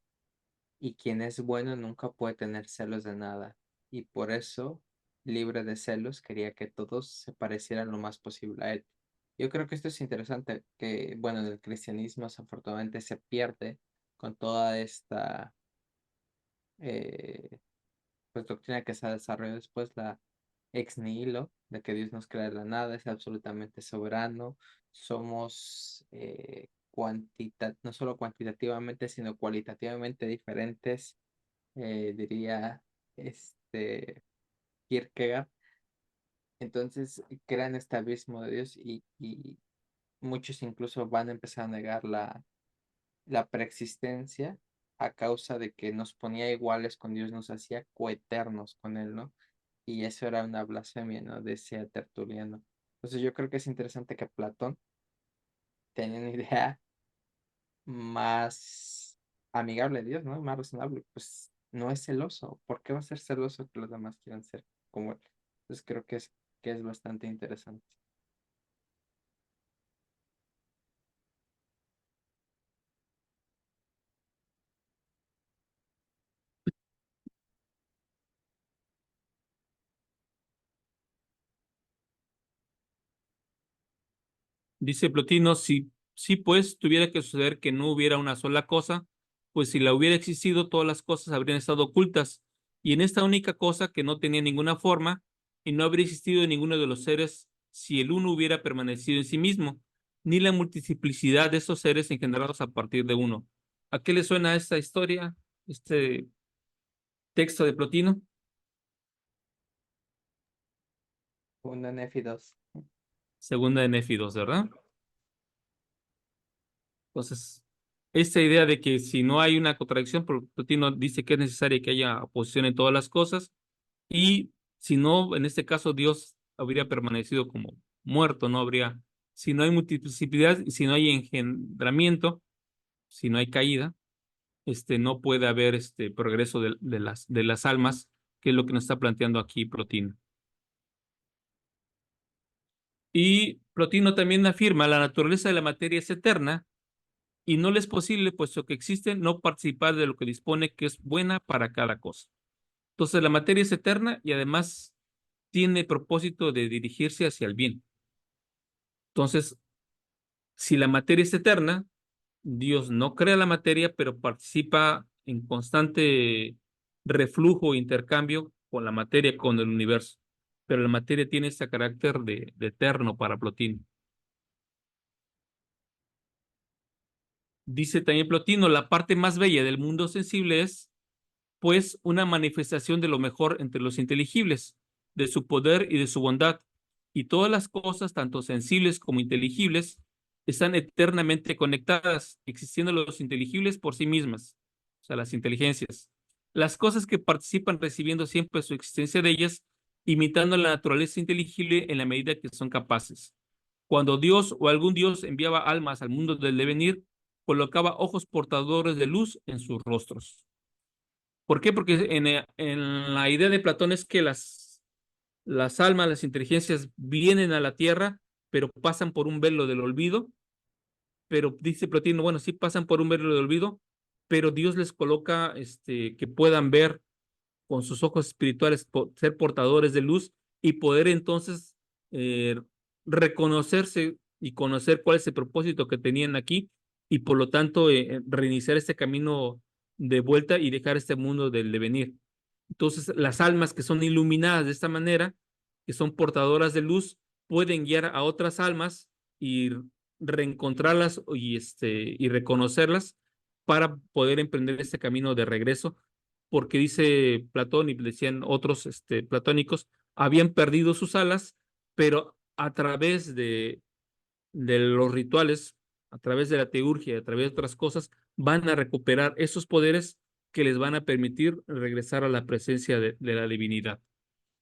y quien es bueno nunca puede tener celos de nada. Y por eso, libre de celos, quería que todos se parecieran lo más posible a él. Yo creo que esto es interesante, que, bueno, en el cristianismo desafortunadamente se pierde con toda esta eh, pues, doctrina que se ha desarrollado después, la ex nihilo, de que Dios nos crea de la nada, es absolutamente soberano, somos no solo cuantitativamente, sino cualitativamente diferentes, diría, Kierkegaard. Entonces crean este abismo de Dios y muchos incluso van a empezar a negar la preexistencia a causa de que nos ponía iguales con Dios, nos hacía coeternos con Él, ¿no? Y eso era una blasfemia, ¿no? Decía Tertuliano. Entonces yo creo que es interesante que Platón tenía una idea más amigable de Dios, ¿no? Más razonable. Pues no es celoso. ¿Por qué va a ser celoso que los demás quieran ser como Él? Entonces creo que es bastante interesante. Dice Plotino, si pues tuviera que suceder que no hubiera una sola cosa, pues si la hubiera existido, todas las cosas habrían estado ocultas, y en esta única cosa que no tenía ninguna forma, y no habría existido ninguno de los seres si el uno hubiera permanecido en sí mismo, ni la multiplicidad de esos seres engendrados a partir de uno. ¿A qué le suena esta historia, este texto de Plotino? Un Néfidos. Segunda de Néfidos, ¿verdad? Entonces, esta idea de que si no hay una contradicción, Plotino dice que es necesario que haya oposición en todas las cosas, y si no, en este caso, Dios habría permanecido como muerto, no habría, si no hay multiplicidad, si no hay engendramiento, si no hay caída, no puede haber progreso de las almas, que es lo que nos está planteando aquí Plotino. Y Plotino también afirma la naturaleza de la materia es eterna y no le es posible, puesto que existe, no participar de lo que dispone que es buena para cada cosa. Entonces, la materia es eterna y además tiene propósito de dirigirse hacia el bien. Entonces, si la materia es eterna, Dios no crea la materia, pero participa en constante reflujo e intercambio con la materia, con el universo. Pero la materia tiene ese carácter de eterno para Plotino. Dice también Plotino, la parte más bella del mundo sensible es pues una manifestación de lo mejor entre los inteligibles, de su poder y de su bondad, y todas las cosas, tanto sensibles como inteligibles, están eternamente conectadas, existiendo los inteligibles por sí mismas, o sea, las inteligencias. Las cosas que participan recibiendo siempre su existencia de ellas, imitando la naturaleza inteligible en la medida que son capaces. Cuando Dios o algún Dios enviaba almas al mundo del devenir, colocaba ojos portadores de luz en sus rostros. ¿Por qué? Porque en la idea de Platón es que las almas, las inteligencias vienen a la tierra, pero pasan por un velo del olvido. Pero dice Platino, bueno, sí pasan por un velo del olvido, pero Dios les coloca que puedan ver con sus ojos espirituales, ser portadores de luz y poder entonces eh, reconocerse y conocer cuál es el propósito que tenían aquí y por lo tanto reiniciar este camino de vuelta y dejar este mundo del devenir. Entonces, las almas que son iluminadas de esta manera, que son portadoras de luz, pueden guiar a otras almas y reencontrarlas y reconocerlas para poder emprender este camino de regreso, porque dice Platón y decían otros platónicos, habían perdido sus alas, pero a través de los rituales, a través de la teurgia, a través de otras cosas, van a recuperar esos poderes que les van a permitir regresar a la presencia de la divinidad.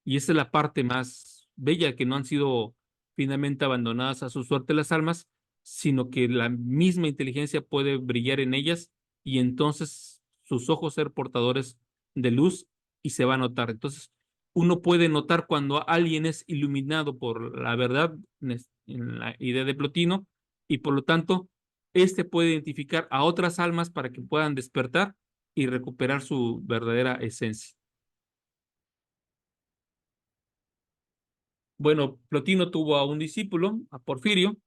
Y esa es la parte más bella, que no han sido finalmente abandonadas a su suerte las almas, sino que la misma inteligencia puede brillar en ellas y entonces sus ojos ser portadores de luz y se va a notar. Entonces, uno puede notar cuando alguien es iluminado por la verdad en la idea de Plotino y por lo tanto, este puede identificar a otras almas para que puedan despertar y recuperar su verdadera esencia. Bueno, Plotino tuvo a un discípulo, a Porfirio.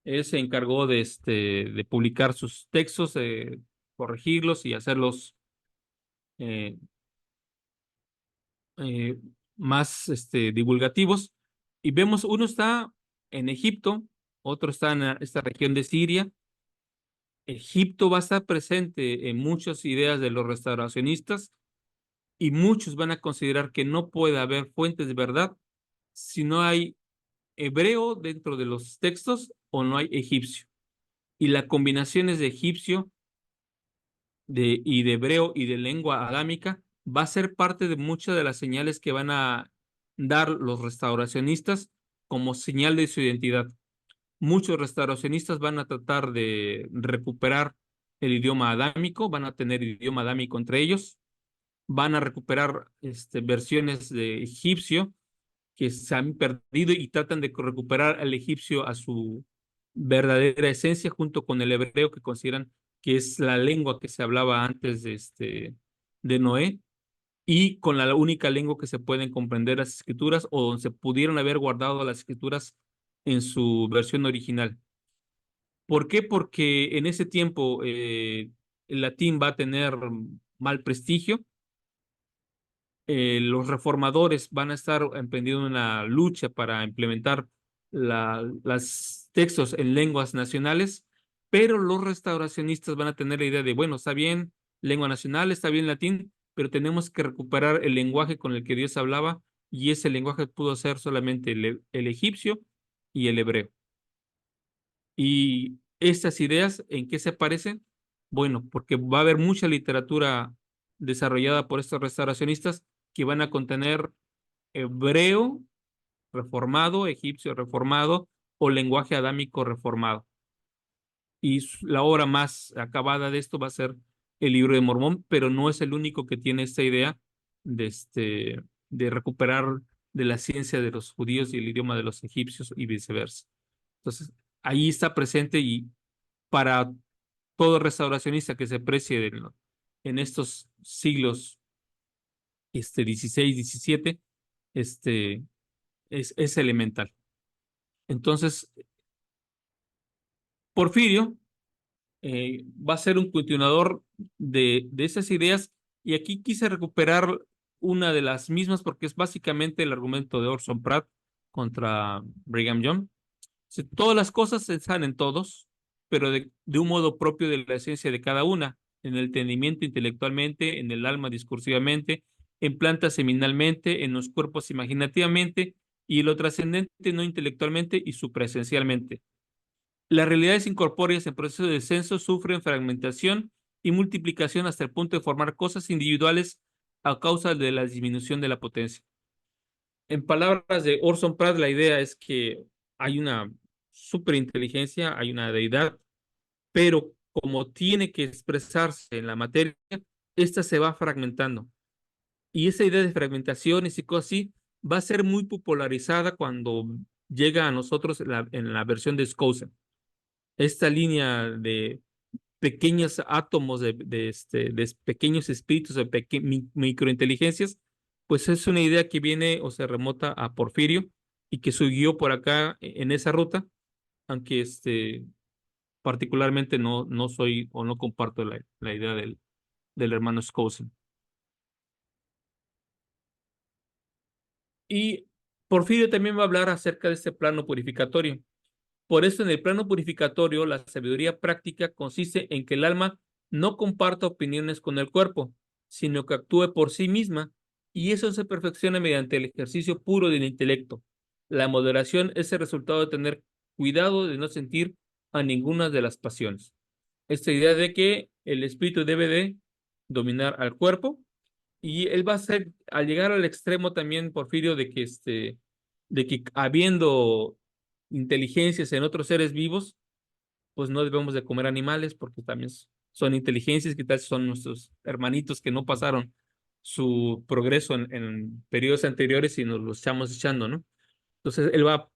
Él se encargó de publicar sus textos, corregirlos y hacerlos eh, eh, más divulgativos. Y vemos, uno está en Egipto, otro está en esta región de Siria. Egipto va a estar presente en muchas ideas de los restauracionistas, y muchos van a considerar que no puede haber fuentes de verdad si no hay hebreo dentro de los textos o no hay egipcio. Y la combinación es de egipcio y de hebreo y de lengua adámica va a ser parte de muchas de las señales que van a dar los restauracionistas como señal de su identidad. Muchos restauracionistas van a tratar de recuperar el idioma adámico, van a tener idioma adámico entre ellos, van a recuperar versiones de egipcio que se han perdido y tratan de recuperar al egipcio a su verdadera esencia junto con el hebreo que consideran que es la lengua que se hablaba antes de Noé y con la única lengua que se pueden comprender las escrituras o donde se pudieron haber guardado las escrituras en su versión original. ¿Por qué? Porque en ese tiempo el latín va a tener mal prestigio. Los reformadores van a estar emprendiendo una lucha para implementar los textos en lenguas nacionales, pero los restauracionistas van a tener la idea de, bueno, está bien lengua nacional, está bien latín, pero tenemos que recuperar el lenguaje con el que Dios hablaba, y ese lenguaje pudo ser solamente el egipcio y el hebreo. Y estas ideas, ¿en qué se parecen? Bueno, porque va a haber mucha literatura desarrollada por estos restauracionistas que van a contener hebreo reformado, egipcio reformado o lenguaje adámico reformado. Y la obra más acabada de esto va a ser el Libro de Mormón, pero no es el único que tiene esta idea de recuperar de la ciencia de los judíos y el idioma de los egipcios y viceversa. Entonces, ahí está presente, y para todo restauracionista que se precie en estos siglos 16, 17, este, es elemental. Entonces, Porfirio va a ser un continuador de esas ideas, y aquí quise recuperar una de las mismas porque es básicamente el argumento de Orson Pratt contra Brigham Young. Todas las cosas están en todos, pero de un modo propio de la esencia de cada una, en el entendimiento intelectualmente, en el alma discursivamente, en plantas seminalmente, en los cuerpos imaginativamente, y lo trascendente no intelectualmente y supraesencialmente. Las realidades incorpóreas en proceso de descenso sufren fragmentación y multiplicación hasta el punto de formar cosas individuales a causa de la disminución de la potencia. En palabras de Orson Pratt, la idea es que hay una superinteligencia, hay una deidad, pero como tiene que expresarse en la materia, esta se va fragmentando. Y esa idea de fragmentaciones y cosas así va a ser muy popularizada cuando llega a nosotros en la versión de Skousen. Esta línea de pequeños átomos, de pequeños espíritus, de microinteligencias, pues es una idea que viene o se remota a Porfirio y que siguió por acá en esa ruta, aunque particularmente no soy o no comparto la idea del hermano Skousen. Y Porfirio también va a hablar acerca de este plano purificatorio. Por eso, en el plano purificatorio, la sabiduría práctica consiste en que el alma no comparta opiniones con el cuerpo, sino que actúe por sí misma, y eso se perfecciona mediante el ejercicio puro del intelecto. La moderación es el resultado de tener cuidado de no sentir a ninguna de las pasiones. Esta idea de que el espíritu debe de dominar al cuerpo, y él va a ser, al llegar al extremo también, Porfirio, de que habiendo inteligencias en otros seres vivos, pues no debemos de comer animales porque también son inteligencias que tal son nuestros hermanitos que no pasaron su progreso en periodos anteriores y nos los estamos echando, ¿no? Entonces él va a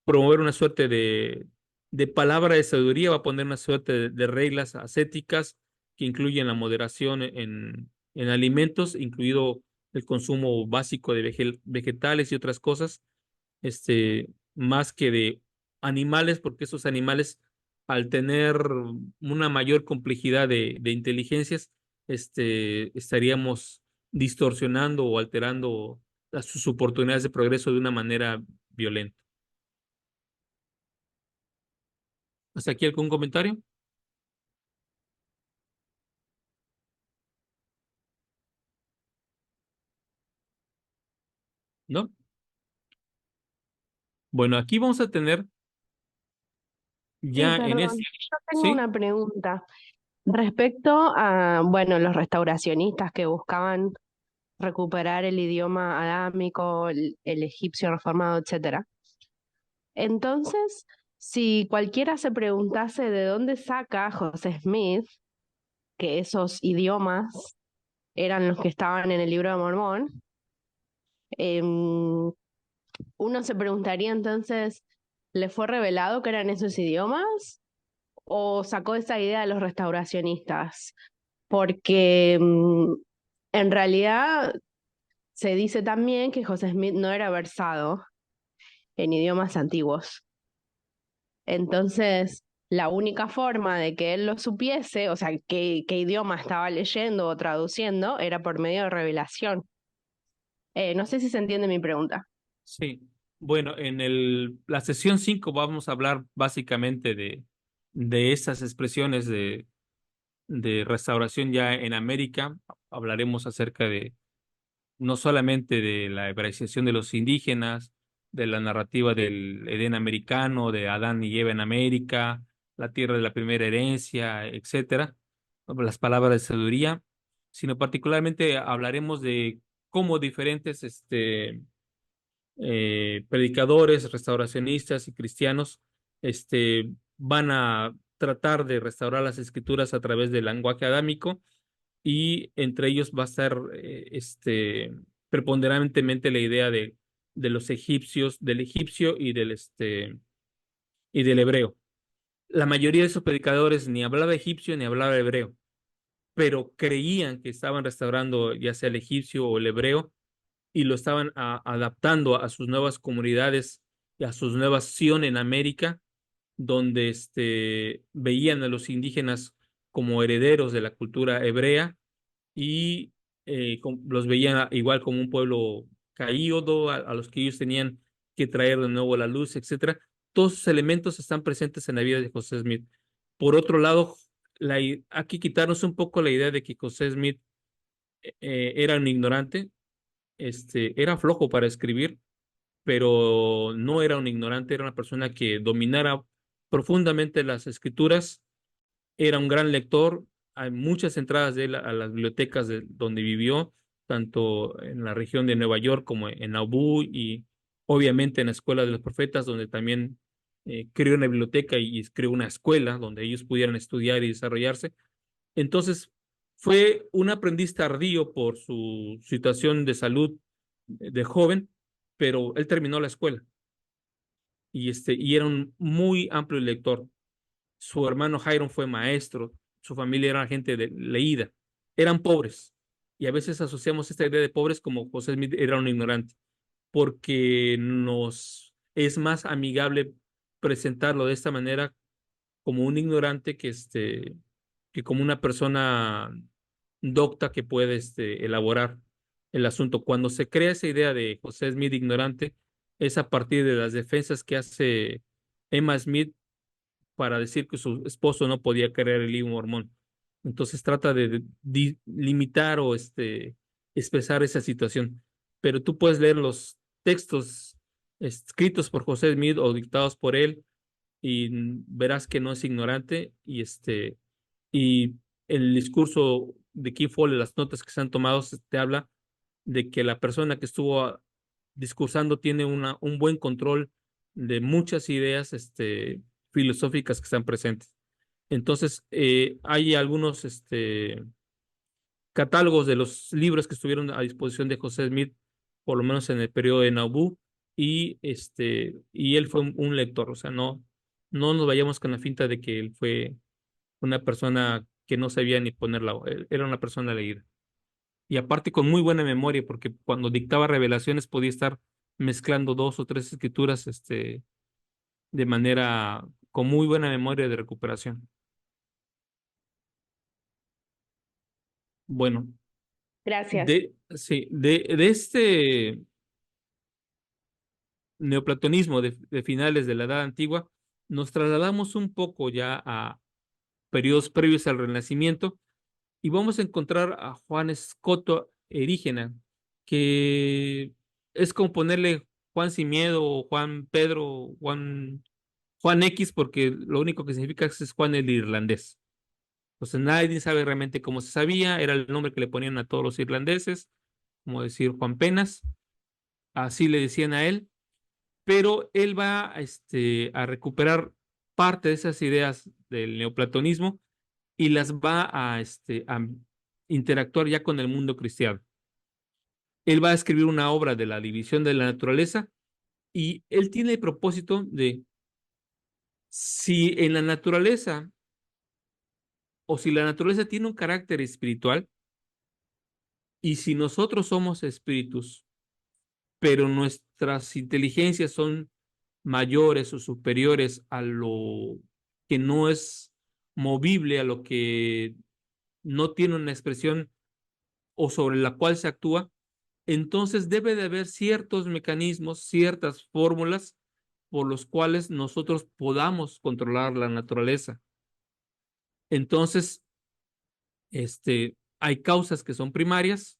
promover una suerte de palabra de sabiduría, va a poner una suerte de reglas ascéticas que incluyen la moderación en alimentos, incluido el consumo básico de vegetales y otras cosas, más que de animales, porque esos animales, al tener una mayor complejidad de inteligencias, estaríamos distorsionando o alterando sus oportunidades de progreso de una manera violenta. ¿Hasta aquí algún comentario? ¿no? Bueno, aquí vamos a tener Sí, ya en perdón. este, Yo tengo ¿sí? una pregunta respecto a, bueno, los restauracionistas que buscaban recuperar el idioma adámico, el egipcio reformado, etcétera. Entonces, si cualquiera se preguntase de dónde saca José Smith que esos idiomas eran los que estaban en el libro de Mormón, em, uno se preguntaría entonces, ¿le fue revelado que eran esos idiomas? ¿O sacó esa idea de los restauracionistas? Porque en realidad se dice también que José Smith no era versado en idiomas antiguos. Entonces, la única forma de que él lo supiese, o sea, qué idioma estaba leyendo o traduciendo, era por medio de revelación. No sé si se entiende mi pregunta. Sí. Bueno, en la sesión 5 vamos a hablar básicamente de esas expresiones de restauración ya en América. Hablaremos acerca de no solamente de la hebraización de los indígenas, de la narrativa del Edén americano, de Adán y Eva en América, la tierra de la primera herencia, etcétera, las palabras de sabiduría, sino particularmente hablaremos de cómo diferentes predicadores, restauracionistas y cristianos van a tratar de restaurar las escrituras a través del lenguaje adámico y entre ellos va a estar preponderantemente la idea de los egipcios, del egipcio y del hebreo. La mayoría de esos predicadores ni hablaba egipcio ni hablaba hebreo, pero creían que estaban restaurando ya sea el egipcio o el hebreo y lo estaban adaptando a sus nuevas comunidades y a sus nuevas Sion en América, donde veían a los indígenas como herederos de la cultura hebrea y los veían igual como un pueblo caído a los que ellos tenían que traer de nuevo la luz, etcétera. Todos esos elementos están presentes en la vida de José Smith. Por otro lado, hay que quitarnos un poco la idea de que José Smith era un ignorante, era flojo para escribir, pero no era un ignorante, era una persona que dominara profundamente las escrituras, era un gran lector, hay muchas entradas de él a las bibliotecas donde vivió, tanto en la región de Nueva York como en Nauvoo y obviamente en la Escuela de los Profetas, donde también creó una biblioteca y creó una escuela donde ellos pudieran estudiar y desarrollarse. Entonces, fue un aprendiz tardío por su situación de salud de joven, pero él terminó la escuela y era un muy amplio lector. Su hermano Hiram fue maestro, su familia era gente leída, eran pobres. Y a veces asociamos esta idea de pobres como José Smith era un ignorante, porque nos es más amigable presentarlo de esta manera como un ignorante que como una persona docta que puede elaborar el asunto. Cuando se crea esa idea de José Smith ignorante, es a partir de las defensas que hace Emma Smith para decir que su esposo no podía creer el libro mormón. Entonces trata de limitar o expresar esa situación. Pero tú puedes leer los textos escritos por José Smith o dictados por él y verás que no es ignorante y el discurso de Keith Fowler, las notas que se han tomado, te habla de que la persona que estuvo discursando tiene un buen control de muchas ideas filosóficas que están presentes. Entonces, hay algunos catálogos de los libros que estuvieron a disposición de José Smith, por lo menos en el periodo de Nauvoo, y él fue un lector, o sea, no nos vayamos con la finta de que él fue una persona que no sabía ni ponerla, él era una persona leída. Y aparte con muy buena memoria, porque cuando dictaba revelaciones podía estar mezclando dos o tres escrituras, de manera, con muy buena memoria de recuperación. Bueno, Gracias. sí, de este neoplatonismo de finales de la Edad Antigua, nos trasladamos un poco ya a periodos previos al Renacimiento y vamos a encontrar a Juan Escoto Erígena, que es como ponerle Juan sin miedo, o Juan Pedro, o Juan X, porque lo único que significa es Juan el irlandés. Entonces nadie sabe realmente cómo se sabía, era el nombre que le ponían a todos los irlandeses, como decir Juan Penas, así le decían a él, pero él va a recuperar parte de esas ideas del neoplatonismo y las va a interactuar ya con el mundo cristiano. Él va a escribir una obra de la división de la naturaleza y él tiene el propósito de, si en la naturaleza, o si la naturaleza tiene un carácter espiritual, y si nosotros somos espíritus, pero nuestras inteligencias son mayores o superiores a lo que no es movible, a lo que no tiene una expresión o sobre la cual se actúa, entonces debe de haber ciertos mecanismos, ciertas fórmulas por los cuales nosotros podamos controlar la naturaleza. Entonces, hay causas que son primarias.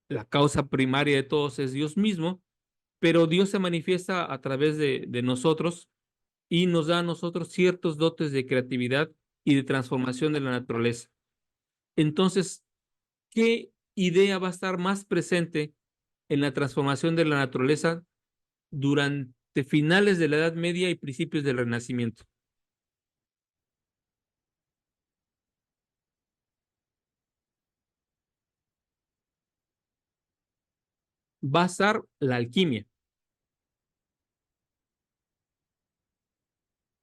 La causa primaria de todos es Dios mismo, pero Dios se manifiesta a través de nosotros y nos da a nosotros ciertos dotes de creatividad y de transformación de la naturaleza. Entonces, ¿qué idea va a estar más presente en la transformación de la naturaleza durante finales de la Edad Media y principios del Renacimiento? Va a estar la alquimia.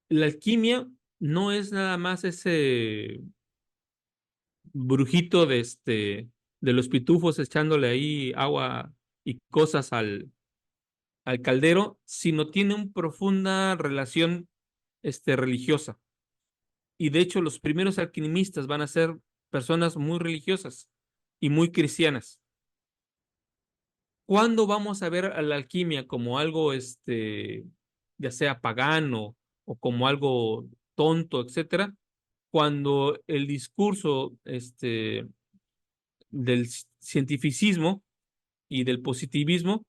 La alquimia no es nada más ese brujito de los pitufos echándole ahí agua y cosas al caldero, sino tiene una profunda relación religiosa. Y de hecho, los primeros alquimistas van a ser personas muy religiosas y muy cristianas. ¿Cuándo vamos a ver a la alquimia como algo, ya sea pagano o como algo tonto, etcétera? Cuando el discurso, del cientificismo y del positivismo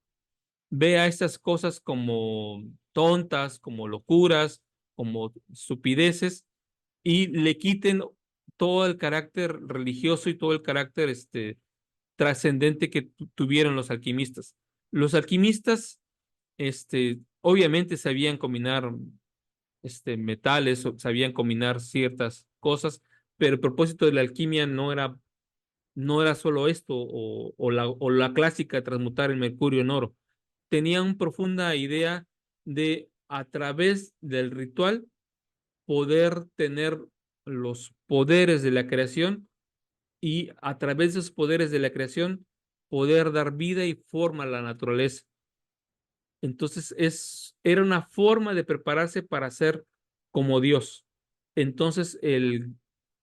ve a estas cosas como tontas, como locuras, como estupideces, y le quiten todo el carácter religioso y todo el carácter trascendente que tuvieron los alquimistas. Los alquimistas, obviamente sabían combinar metales, o sabían combinar ciertas cosas, pero el propósito de la alquimia no era solo esto, o la clásica de transmutar el mercurio en oro. Tenía una profunda idea de, a través del ritual, poder tener los poderes de la creación y a través de esos poderes de la creación poder dar vida y forma a la naturaleza. Entonces era una forma de prepararse para ser como Dios. Entonces el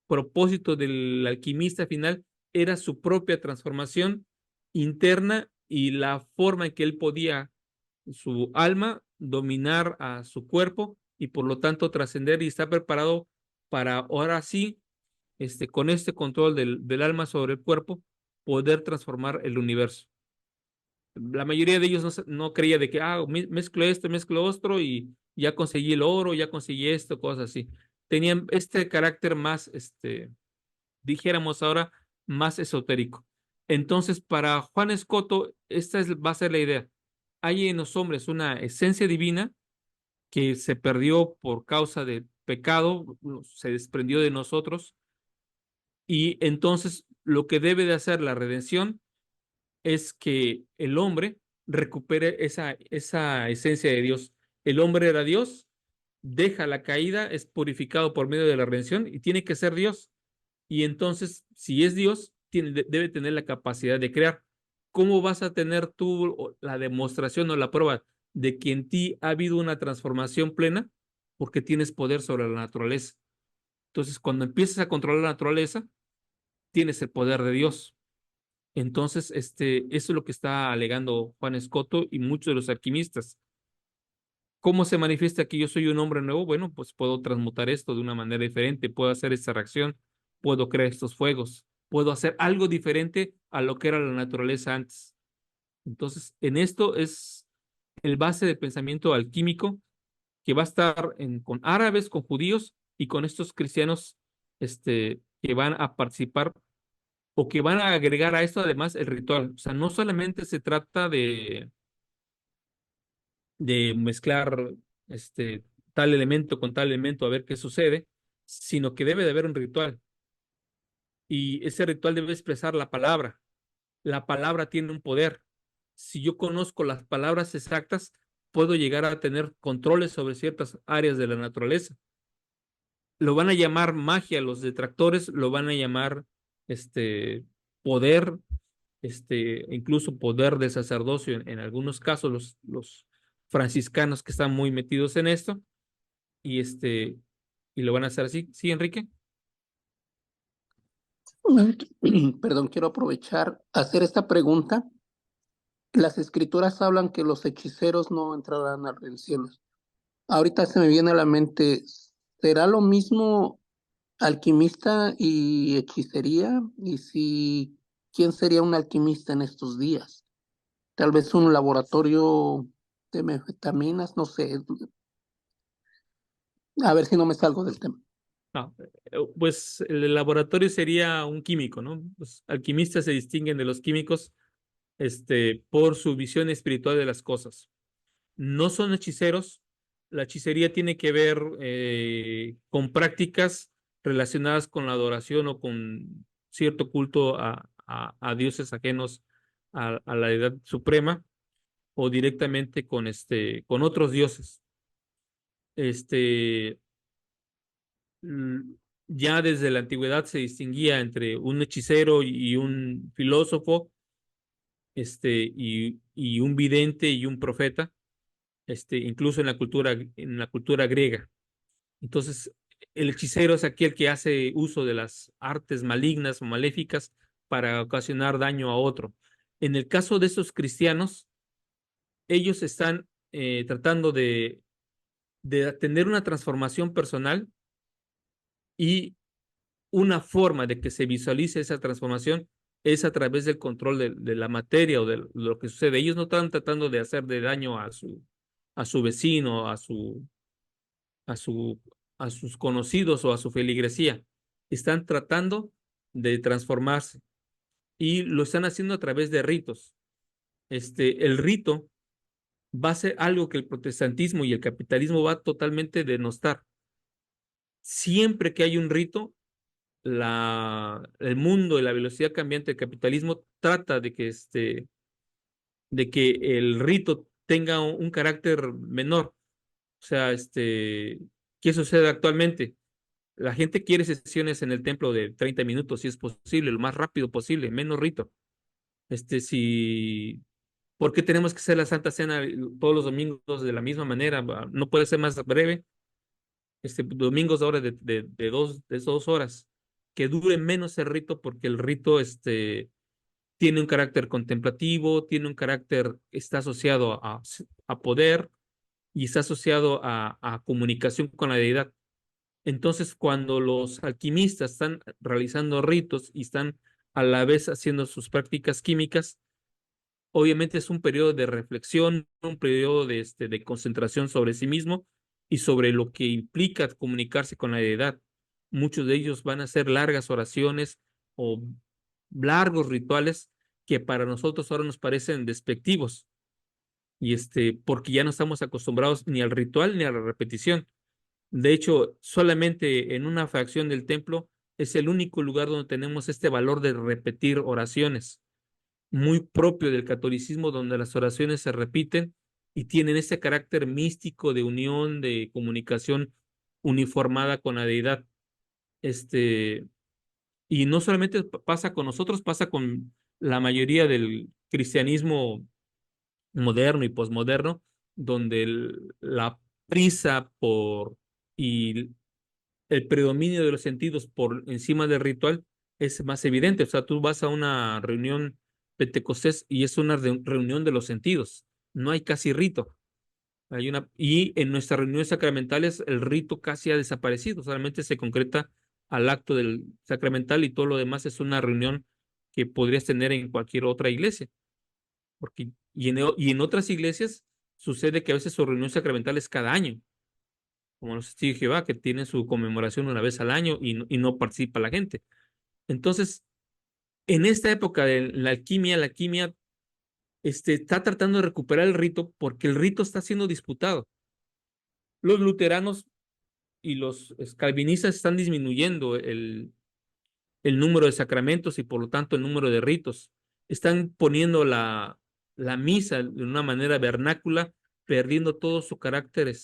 propósito del alquimista final era su propia transformación interna y la forma en que él podía, su alma, dominar a su cuerpo y por lo tanto trascender y estar preparado para ahora sí, con este control del alma sobre el cuerpo, poder transformar el universo. La mayoría de ellos no creía de que, mezclo esto, mezclo otro y ya conseguí el oro, ya conseguí esto, cosas así. Tenían este carácter más, dijéramos ahora, más esotérico. Entonces, para Juan Escoto, va a ser la idea. Hay en los hombres una esencia divina que se perdió por causa del pecado, se desprendió de nosotros, y entonces lo que debe de hacer la redención es que el hombre recupere esa esencia de Dios. El hombre era Dios, deja la caída, es purificado por medio de la redención y tiene que ser Dios. Y entonces, si es Dios, debe tener la capacidad de crear. ¿Cómo vas a tener tú la demostración o la prueba de que en ti ha habido una transformación plena? Porque tienes poder sobre la naturaleza. Entonces, cuando empiezas a controlar la naturaleza, tienes el poder de Dios. Entonces, eso es lo que está alegando Juan Escoto y muchos de los alquimistas. ¿Cómo se manifiesta que yo soy un hombre nuevo? Bueno, pues puedo transmutar esto de una manera diferente, puedo hacer esta reacción, puedo crear estos fuegos, puedo hacer algo diferente a lo que era la naturaleza antes. Entonces, en esto es el base de pensamiento alquímico que va a estar con árabes, con judíos y con estos cristianos que van a participar o que van a agregar a esto además el ritual. O sea, no solamente se trata de mezclar tal elemento con tal elemento a ver qué sucede, sino que debe de haber un ritual. Y ese ritual debe expresar la palabra. La palabra tiene un poder. Si yo conozco las palabras exactas, puedo llegar a tener controles sobre ciertas áreas de la naturaleza. Lo van a llamar magia, los detractores lo van a llamar poder, incluso poder del sacerdocio en algunos casos, los franciscanos que están muy metidos en esto, y y lo van a hacer así. ¿Sí, Enrique? Perdón, quiero aprovechar hacer esta pregunta. Las escrituras hablan que los hechiceros no entrarán a redenciones. Ahorita se me viene a la mente, ¿será lo mismo alquimista y hechicería? Y si, ¿quién sería un alquimista en estos días? Tal vez un laboratorio de metanfetaminas, no sé. A ver si no me salgo del tema. No, pues el laboratorio sería un químico, ¿no? Los alquimistas se distinguen de los químicos, por su visión espiritual de las cosas. No son hechiceros. La hechicería tiene que ver con prácticas relacionadas con la adoración o con cierto culto a dioses ajenos a la deidad suprema o directamente con otros dioses. Este, mm, ya desde la antigüedad se distinguía entre un hechicero y un filósofo, y un vidente y un profeta, incluso en la cultura griega. Entonces, el hechicero es aquel que hace uso de las artes malignas o maléficas para ocasionar daño a otro. En el caso de estos cristianos, ellos están tratando de tener una transformación personal, y una forma de que se visualice esa transformación es a través del control de la materia o de lo que sucede. Ellos no están tratando de hacer de daño a su vecino, a su, a sus conocidos o a su feligresía. Están tratando de transformarse y lo están haciendo a través de ritos. El rito va a ser algo que el protestantismo y el capitalismo va a totalmente denostar. Siempre que hay un rito, el mundo y la velocidad cambiante del capitalismo trata de que el rito tenga un carácter menor. O sea, ¿qué sucede actualmente? La gente quiere sesiones en el templo de 30 minutos, si es posible, lo más rápido posible, menos rito. Si, ¿por qué tenemos que hacer la Santa Cena todos los domingos de la misma manera? ¿No puede ser más breve? Domingos ahora de 2 horas. Que dure menos el rito, porque el rito, tiene un carácter contemplativo, tiene un carácter, está asociado a poder y está asociado a comunicación con la deidad. Entonces, cuando los alquimistas están realizando ritos y están a la vez haciendo sus prácticas químicas, obviamente es un periodo de reflexión, un periodo de concentración sobre sí mismo y sobre lo que implica comunicarse con la deidad. Muchos de ellos van a hacer largas oraciones o largos rituales que para nosotros ahora nos parecen despectivos, y porque ya no estamos acostumbrados ni al ritual ni a la repetición. De hecho, solamente en una fracción del templo es el único lugar donde tenemos este valor de repetir oraciones, muy propio del catolicismo, donde las oraciones se repiten y tienen ese carácter místico de unión, de comunicación uniformada con la deidad. Y no solamente pasa con nosotros, pasa con la mayoría del cristianismo moderno y posmoderno, donde la prisa y el predominio de los sentidos por encima del ritual es más evidente. O sea, tú vas a una reunión pentecostés y es una reunión de los sentidos. No hay casi rito. Y en nuestras reuniones sacramentales el rito casi ha desaparecido. Solamente se concreta al acto del sacramental y todo lo demás es una reunión que podrías tener en cualquier otra iglesia. porque, y en otras iglesias sucede que a veces su reunión sacramental es cada año, como los testigos de Jehová, que tienen su conmemoración una vez al año y no participa la gente. Entonces, en esta época de la alquimia está tratando de recuperar el rito porque el rito está siendo disputado. Los luteranos y los calvinistas están disminuyendo el número de sacramentos y por lo tanto el número de ritos. Están poniendo la misa de una manera vernácula, perdiendo todo su carácter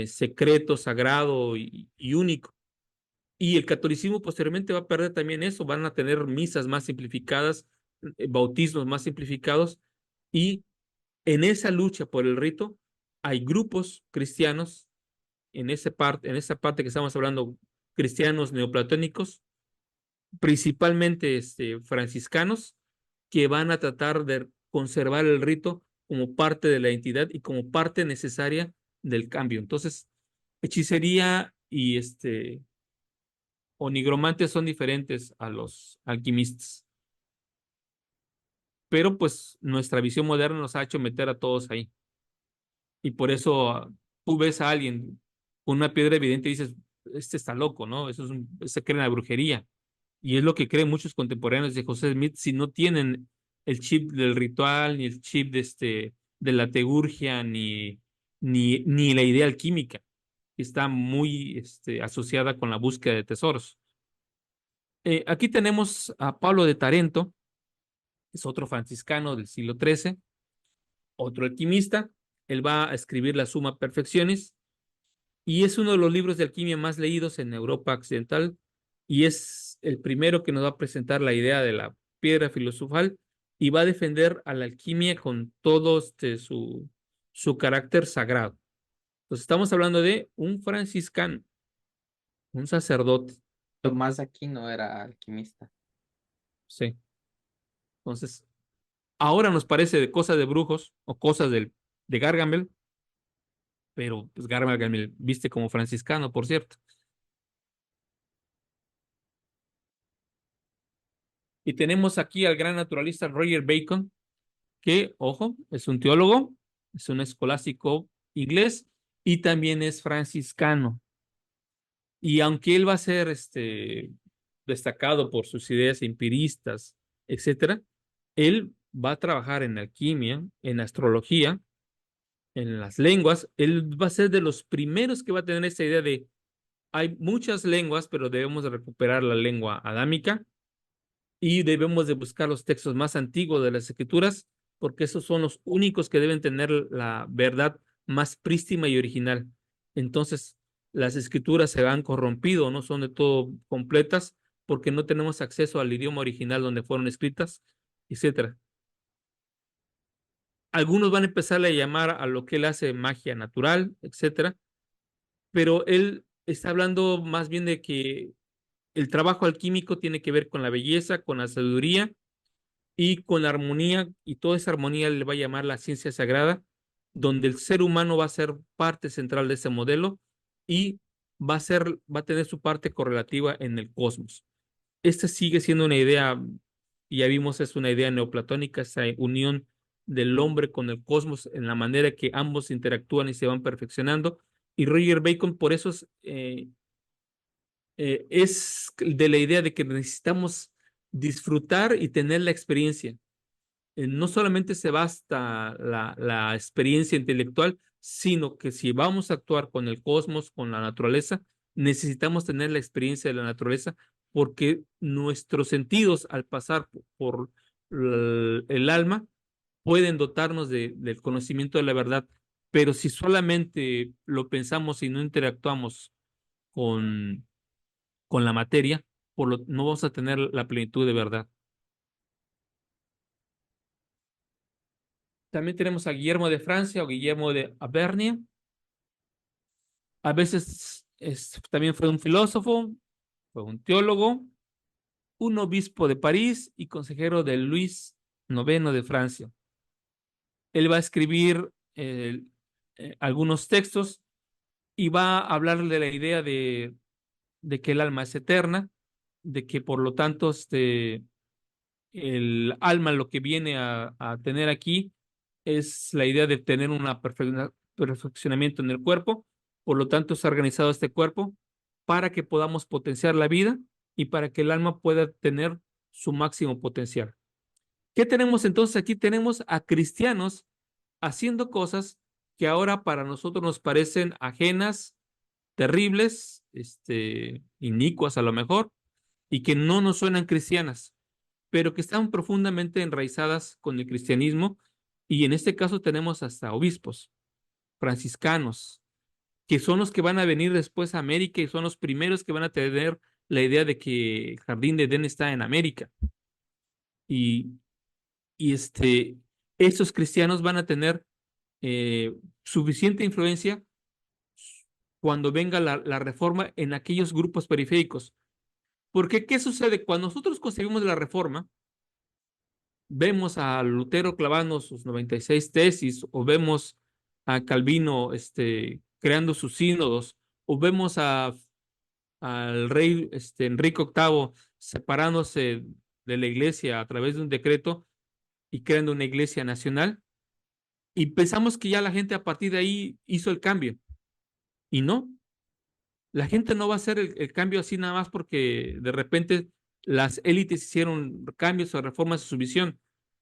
secreto, sagrado y único. Y el catolicismo posteriormente va a perder también eso, van a tener misas más simplificadas, bautismos más simplificados, y en esa lucha por el rito hay grupos cristianos en esa parte que estamos hablando, cristianos neoplatónicos, principalmente franciscanos, que van a tratar de conservar el rito como parte de la identidad y como parte necesaria del cambio. Entonces, hechicería y o nigromantes son diferentes a los alquimistas. Pero pues nuestra visión moderna nos ha hecho meter a todos ahí. Y por eso tú ves a alguien con una piedra evidente y dices, este está loco, ¿no? Se cree en la brujería. Y es lo que creen muchos contemporáneos de José Smith, si no tienen el chip del ritual, ni el chip de la teurgia, ni la idea alquímica, que está muy asociada con la búsqueda de tesoros. Aquí tenemos a Pablo de Tarento, es otro franciscano del siglo XIII, otro alquimista. Él va a escribir la Suma Perfectionis y es uno de los libros de alquimia más leídos en Europa occidental y es el primero que nos va a presentar la idea de la piedra filosofal y va a defender a la alquimia con todo su carácter sagrado. Entonces estamos hablando de un franciscano, un sacerdote, Tomás de Aquino era alquimista. sí. Entonces, ahora nos parece de cosas de brujos o cosas de Gargamel, pero pues Gargamel viste como franciscano, por cierto. Y tenemos aquí al gran naturalista Roger Bacon, que, ojo, es un teólogo, es un escolástico inglés y también es franciscano. Y aunque él va a ser destacado por sus ideas empiristas, etcétera, él va a trabajar en alquimia, en astrología, en las lenguas. Él va a ser de los primeros que va a tener esta idea de hay muchas lenguas, pero debemos de recuperar la lengua adámica y debemos de buscar los textos más antiguos de las escrituras, porque esos son los únicos que deben tener la verdad más prístina y original. Entonces, las escrituras se han corrompido, no son de todo completas, porque no tenemos acceso al idioma original donde fueron escritas, etcétera. Algunos van a empezar a llamar a lo que él hace magia natural, etcétera, pero él está hablando más bien de que el trabajo alquímico tiene que ver con la belleza, con la sabiduría y con la armonía, y toda esa armonía le va a llamar la ciencia sagrada, donde el ser humano va a ser parte central de ese modelo y va a tener su parte correlativa en el cosmos. Esta sigue siendo una idea, ya vimos, es una idea neoplatónica, esa unión del hombre con el cosmos en la manera que ambos interactúan y se van perfeccionando. Y Roger Bacon por eso es de la idea de que necesitamos disfrutar y tener la experiencia. No solamente se basta la experiencia intelectual, sino que si vamos a actuar con el cosmos, con la naturaleza, necesitamos tener la experiencia de la naturaleza, porque nuestros sentidos al pasar por el alma pueden dotarnos del conocimiento de la verdad, pero si solamente lo pensamos y no interactuamos con, con la materia, no vamos a tener la plenitud de verdad. También tenemos a Guillermo de Francia o Guillermo de Auvernia. A veces también fue un filósofo, fue un teólogo, un obispo de París y consejero de Luis IX de Francia. Él va a escribir algunos textos y va a hablar de la idea de que el alma es eterna, de que por lo tanto el alma lo que viene a tener aquí es la idea de tener un perfeccionamiento en el cuerpo, por lo tanto es organizado este cuerpo para que podamos potenciar la vida y para que el alma pueda tener su máximo potencial. ¿Qué tenemos entonces aquí? Tenemos a cristianos haciendo cosas que ahora para nosotros nos parecen ajenas, terribles, inicuas a lo mejor, y que no nos suenan cristianas, pero que están profundamente enraizadas con el cristianismo, y en este caso tenemos hasta obispos, franciscanos, que son los que van a venir después a América y son los primeros que van a tener la idea de que el Jardín de Edén está en América. Y, y esos cristianos van a tener suficiente influencia cuando venga la reforma en aquellos grupos periféricos. Porque, ¿qué sucede? Cuando nosotros concebimos la reforma, vemos a Lutero clavando sus 96 tesis, o vemos a Calvino creando sus sínodos, o vemos al rey Enrique VIII separándose de la iglesia a través de un decreto y creando una iglesia nacional, y pensamos que ya la gente a partir de ahí hizo el cambio. Y no, la gente no va a hacer el cambio así nada más porque de repente las élites hicieron cambios o reformas a su visión.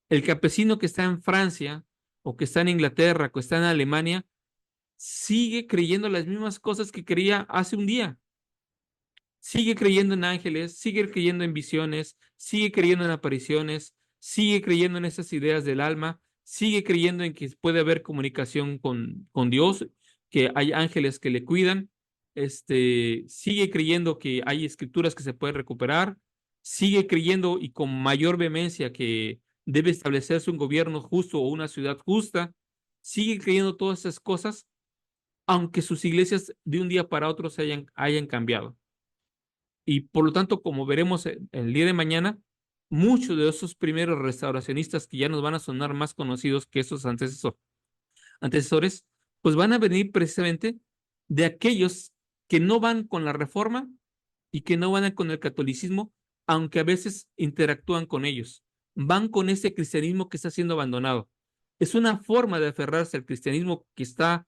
El campesino que está en Francia o que está en Inglaterra o que está en Alemania sigue creyendo las mismas cosas que creía hace un día. Sigue creyendo en ángeles, sigue creyendo en visiones, sigue creyendo en apariciones, sigue creyendo en esas ideas del alma, sigue creyendo en que puede haber comunicación con Dios, que hay ángeles que le cuidan, sigue creyendo que hay escrituras que se pueden recuperar, sigue creyendo y con mayor vehemencia que debe establecerse un gobierno justo o una ciudad justa, sigue creyendo todas esas cosas, aunque sus iglesias de un día para otro se hayan cambiado. Y por lo tanto, como veremos el día de mañana, muchos de esos primeros restauracionistas que ya nos van a sonar más conocidos que esos antecesores, pues van a venir precisamente de aquellos que no van con la reforma y que no van con el catolicismo, aunque a veces interactúan con ellos. Van con ese cristianismo que está siendo abandonado. Es una forma de aferrarse al cristianismo que está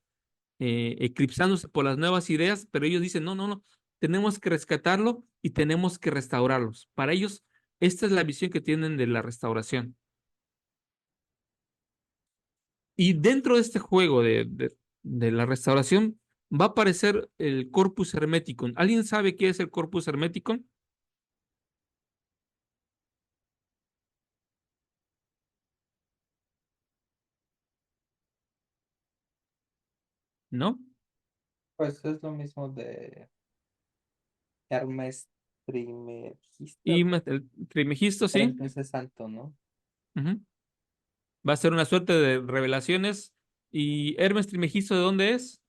eclipsándose por las nuevas ideas, pero ellos dicen, no, no, no, tenemos que rescatarlo y tenemos que restaurarlos. Para ellos, esta es la visión que tienen de la restauración. Y dentro de este juego de la restauración va a aparecer el Corpus Hermeticum. ¿Alguien sabe qué es el Corpus Hermeticum? ¿No? Pues es lo mismo de Hermes Y Trismegisto, el Trimegisto, pero sí. entonces santo, ¿no? Ujú. Va a ser una suerte de revelaciones. ¿Y Hermes Trimegisto de dónde es?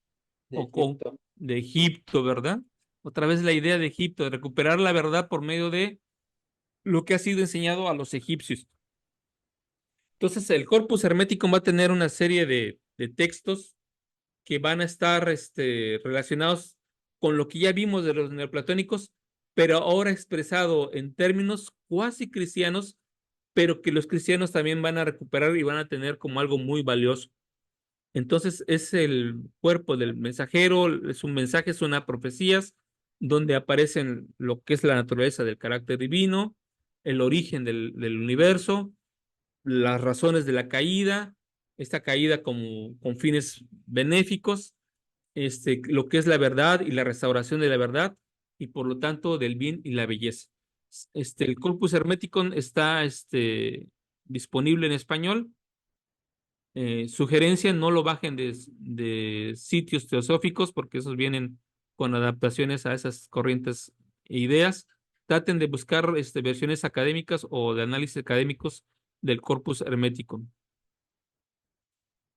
De Egipto. De Egipto, ¿verdad? Otra vez la idea de Egipto, de recuperar la verdad por medio de lo que ha sido enseñado a los egipcios. Entonces, el corpus hermético va a tener una serie de textos que van a estar relacionados con lo que ya vimos de los neoplatónicos, pero ahora expresado en términos cuasi cristianos, pero que los cristianos también van a recuperar y van a tener como algo muy valioso. Entonces es el cuerpo del mensajero, es un mensaje, son profecías donde aparecen lo que es la naturaleza del carácter divino, el origen del universo, las razones de la caída, esta caída como con fines benéficos, lo que es la verdad y la restauración de la verdad y por lo tanto del bien y la belleza. El Corpus Hermeticum está disponible en español. Sugerencia, no lo bajen de sitios teosóficos porque esos vienen con adaptaciones a esas corrientes e ideas. Traten de buscar versiones académicas o de análisis académicos del Corpus Hermeticum.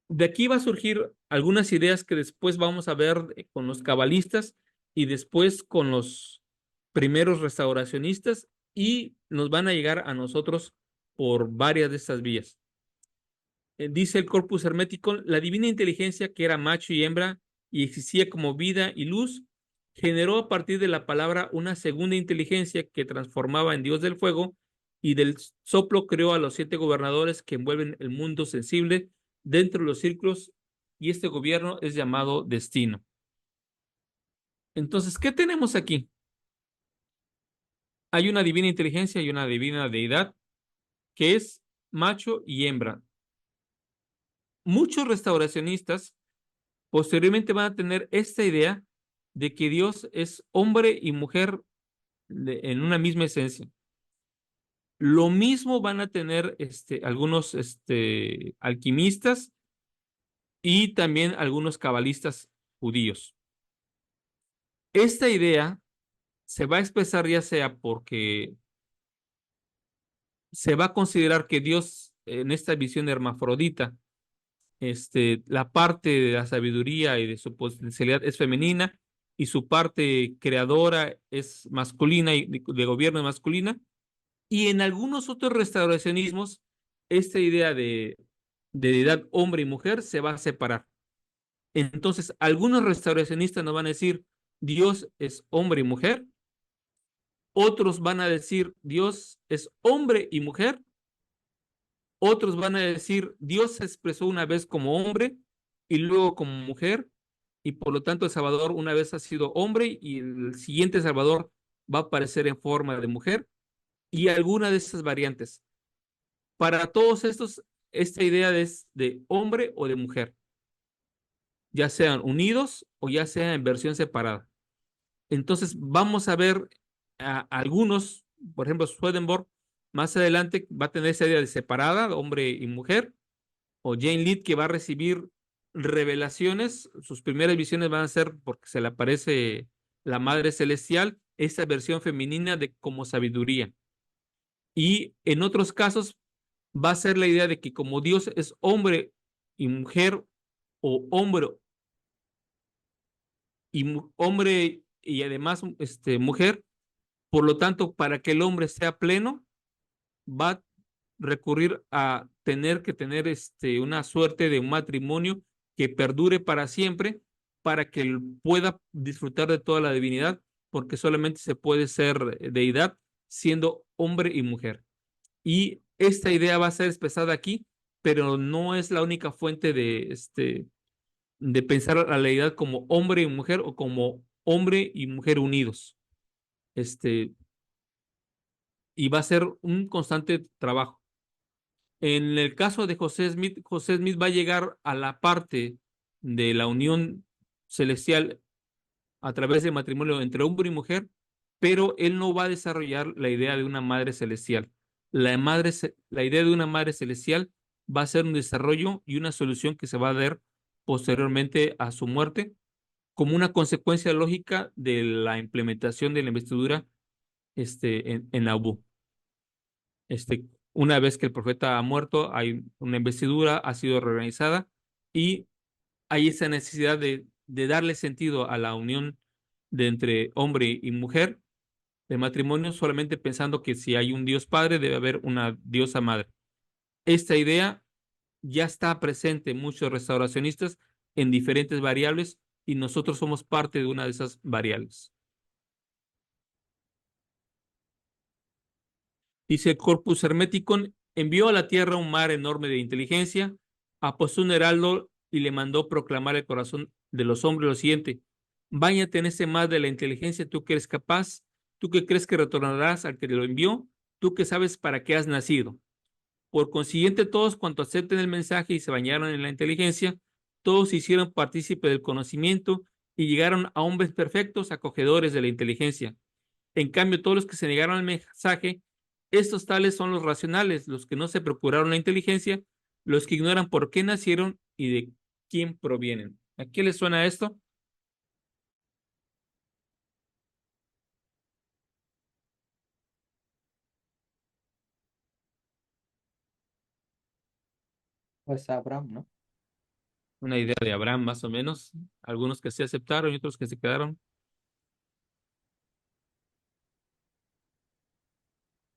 De aquí va a surgir algunas ideas que después vamos a ver con los cabalistas y después con los primeros restauracionistas y nos van a llegar a nosotros por varias de estas vías. Dice el Corpus Hermético, la divina inteligencia que era macho y hembra y existía como vida y luz, generó a partir de la palabra una segunda inteligencia que transformaba en Dios del fuego y del soplo creó a los 7 gobernadores que envuelven el mundo sensible dentro de los círculos, y este gobierno es llamado destino. Entonces, ¿qué tenemos aquí? Hay una divina inteligencia y una divina deidad que es macho y hembra. Muchos restauracionistas posteriormente van a tener esta idea de que Dios es hombre y mujer en una misma esencia. Lo mismo van a tener algunos alquimistas y también algunos cabalistas judíos. Esta idea se va a expresar ya sea porque se va a considerar que Dios en esta visión hermafrodita, la parte de la sabiduría y de su potencialidad es femenina y su parte creadora es masculina y de gobierno es masculina. Y en algunos otros restauracionismos, esta idea de deidad hombre y mujer se va a separar. Entonces, algunos restauracionistas nos van a decir, Dios es hombre y mujer. Otros van a decir, Dios es hombre y mujer. Otros van a decir, Dios se expresó una vez como hombre y luego como mujer. Y por lo tanto, el Salvador una vez ha sido hombre y el siguiente Salvador va a aparecer en forma de mujer. Y alguna de estas variantes. Para todos estos, esta idea es de hombre o de mujer, ya sean unidos o ya sean en versión separada. Entonces, vamos a ver a algunos, por ejemplo, Swedenborg, más adelante va a tener esa idea de separada, hombre y mujer, o Jane Lead, que va a recibir revelaciones, sus primeras visiones van a ser porque se le aparece la Madre Celestial, esa versión femenina de como sabiduría. Y en otros casos va a ser la idea de que como Dios es hombre y mujer, o hombre y además mujer, por lo tanto, para que el hombre sea pleno, va a recurrir a tener que tener una suerte de un matrimonio que perdure para siempre, para que él pueda disfrutar de toda la divinidad, porque solamente se puede ser deidad siendo hombre y mujer. Y esta idea va a ser expresada aquí, pero no es la única fuente de pensar a la deidad como hombre y mujer o como hombre y mujer unidos. Y va a ser un constante trabajo. En el caso de José Smith va a llegar a la parte de la unión celestial a través del matrimonio entre hombre y mujer, pero él no va a desarrollar la idea de una madre celestial. La idea de una madre celestial va a ser un desarrollo y una solución que se va a dar posteriormente a su muerte como una consecuencia lógica de la implementación de la investidura en Nauvoo. Una vez que el profeta ha muerto, hay una investidura, ha sido reorganizada y hay esa necesidad de darle sentido a la unión de entre hombre y mujer de matrimonio, solamente pensando que si hay un Dios Padre, debe haber una diosa madre. Esta idea ya está presente en muchos restauracionistas en diferentes variables y nosotros somos parte de una de esas variables. Dice, el Corpus Hermeticum envió a la tierra un mar enorme de inteligencia, apostó un heraldo y le mandó proclamar el corazón de los hombres lo siguiente: báñate en ese mar de la inteligencia, tú que eres capaz, tú que crees que retornarás al que te lo envió, tú que sabes para qué has nacido. Por consiguiente, todos cuantos acepten el mensaje y se bañaron en la inteligencia, todos se hicieron partícipe del conocimiento y llegaron a hombres perfectos, acogedores de la inteligencia. En cambio, todos los que se negaron al mensaje, estos tales son los racionales, los que no se procuraron la inteligencia, los que ignoran por qué nacieron y de quién provienen. ¿A qué les suena esto? Pues Abraham, ¿no? Una idea de Abraham, más o menos. Algunos que se aceptaron y otros que se quedaron.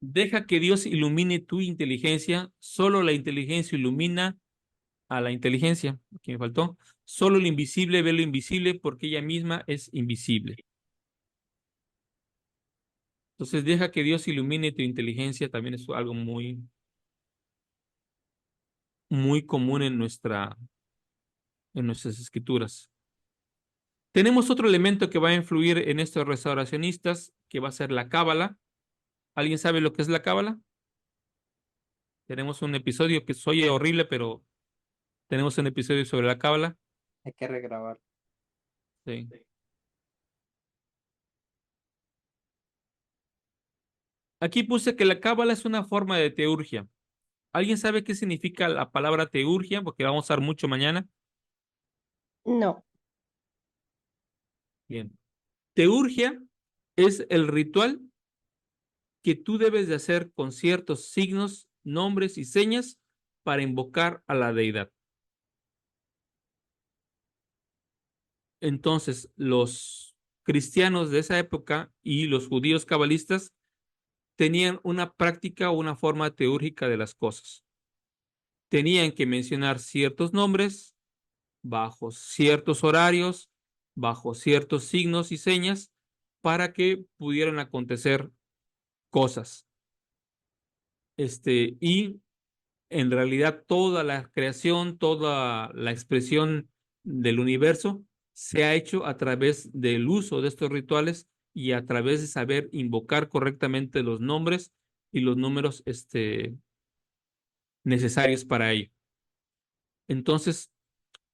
Deja que Dios ilumine tu inteligencia. Solo la inteligencia ilumina a la inteligencia. Aquí me faltó. Solo lo invisible ve lo invisible porque ella misma es invisible. Entonces deja que Dios ilumine tu inteligencia, también es algo muy, muy común en nuestras escrituras. Tenemos otro elemento que va a influir en estos restauracionistas, que va a ser la cábala. ¿Alguien sabe lo que es la cábala? Tenemos un episodio que oye horrible, pero tenemos un episodio sobre la cábala. Hay que regrabar. Sí. Aquí puse que la cábala es una forma de teurgia. ¿Alguien sabe qué significa la palabra teurgia? Porque la vamos a usar mucho mañana. No. Bien. Teurgia es el ritual que tú debes de hacer con ciertos signos, nombres y señas para invocar a la deidad. Entonces, los cristianos de esa época y los judíos cabalistas tenían una práctica o una forma teúrgica de las cosas. Tenían que mencionar ciertos nombres bajo ciertos horarios, bajo ciertos signos y señas para que pudieran acontecer cosas. Y en realidad toda la creación, toda la expresión del universo se ha hecho a través del uso de estos rituales y a través de saber invocar correctamente los nombres y los números necesarios para ello. Entonces,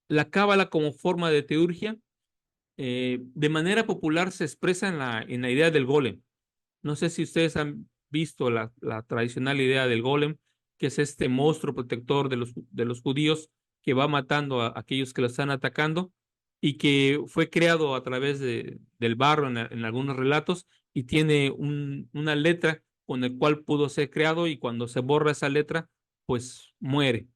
la cábala como forma de teurgia, de manera popular se expresa en la idea del golem. No sé si ustedes han visto la tradicional idea del golem, que es este monstruo protector de los judíos que va matando a aquellos que lo están atacando y que fue creado a través del barro en algunos relatos y tiene una letra con el cual pudo ser creado y cuando se borra esa letra, pues muere.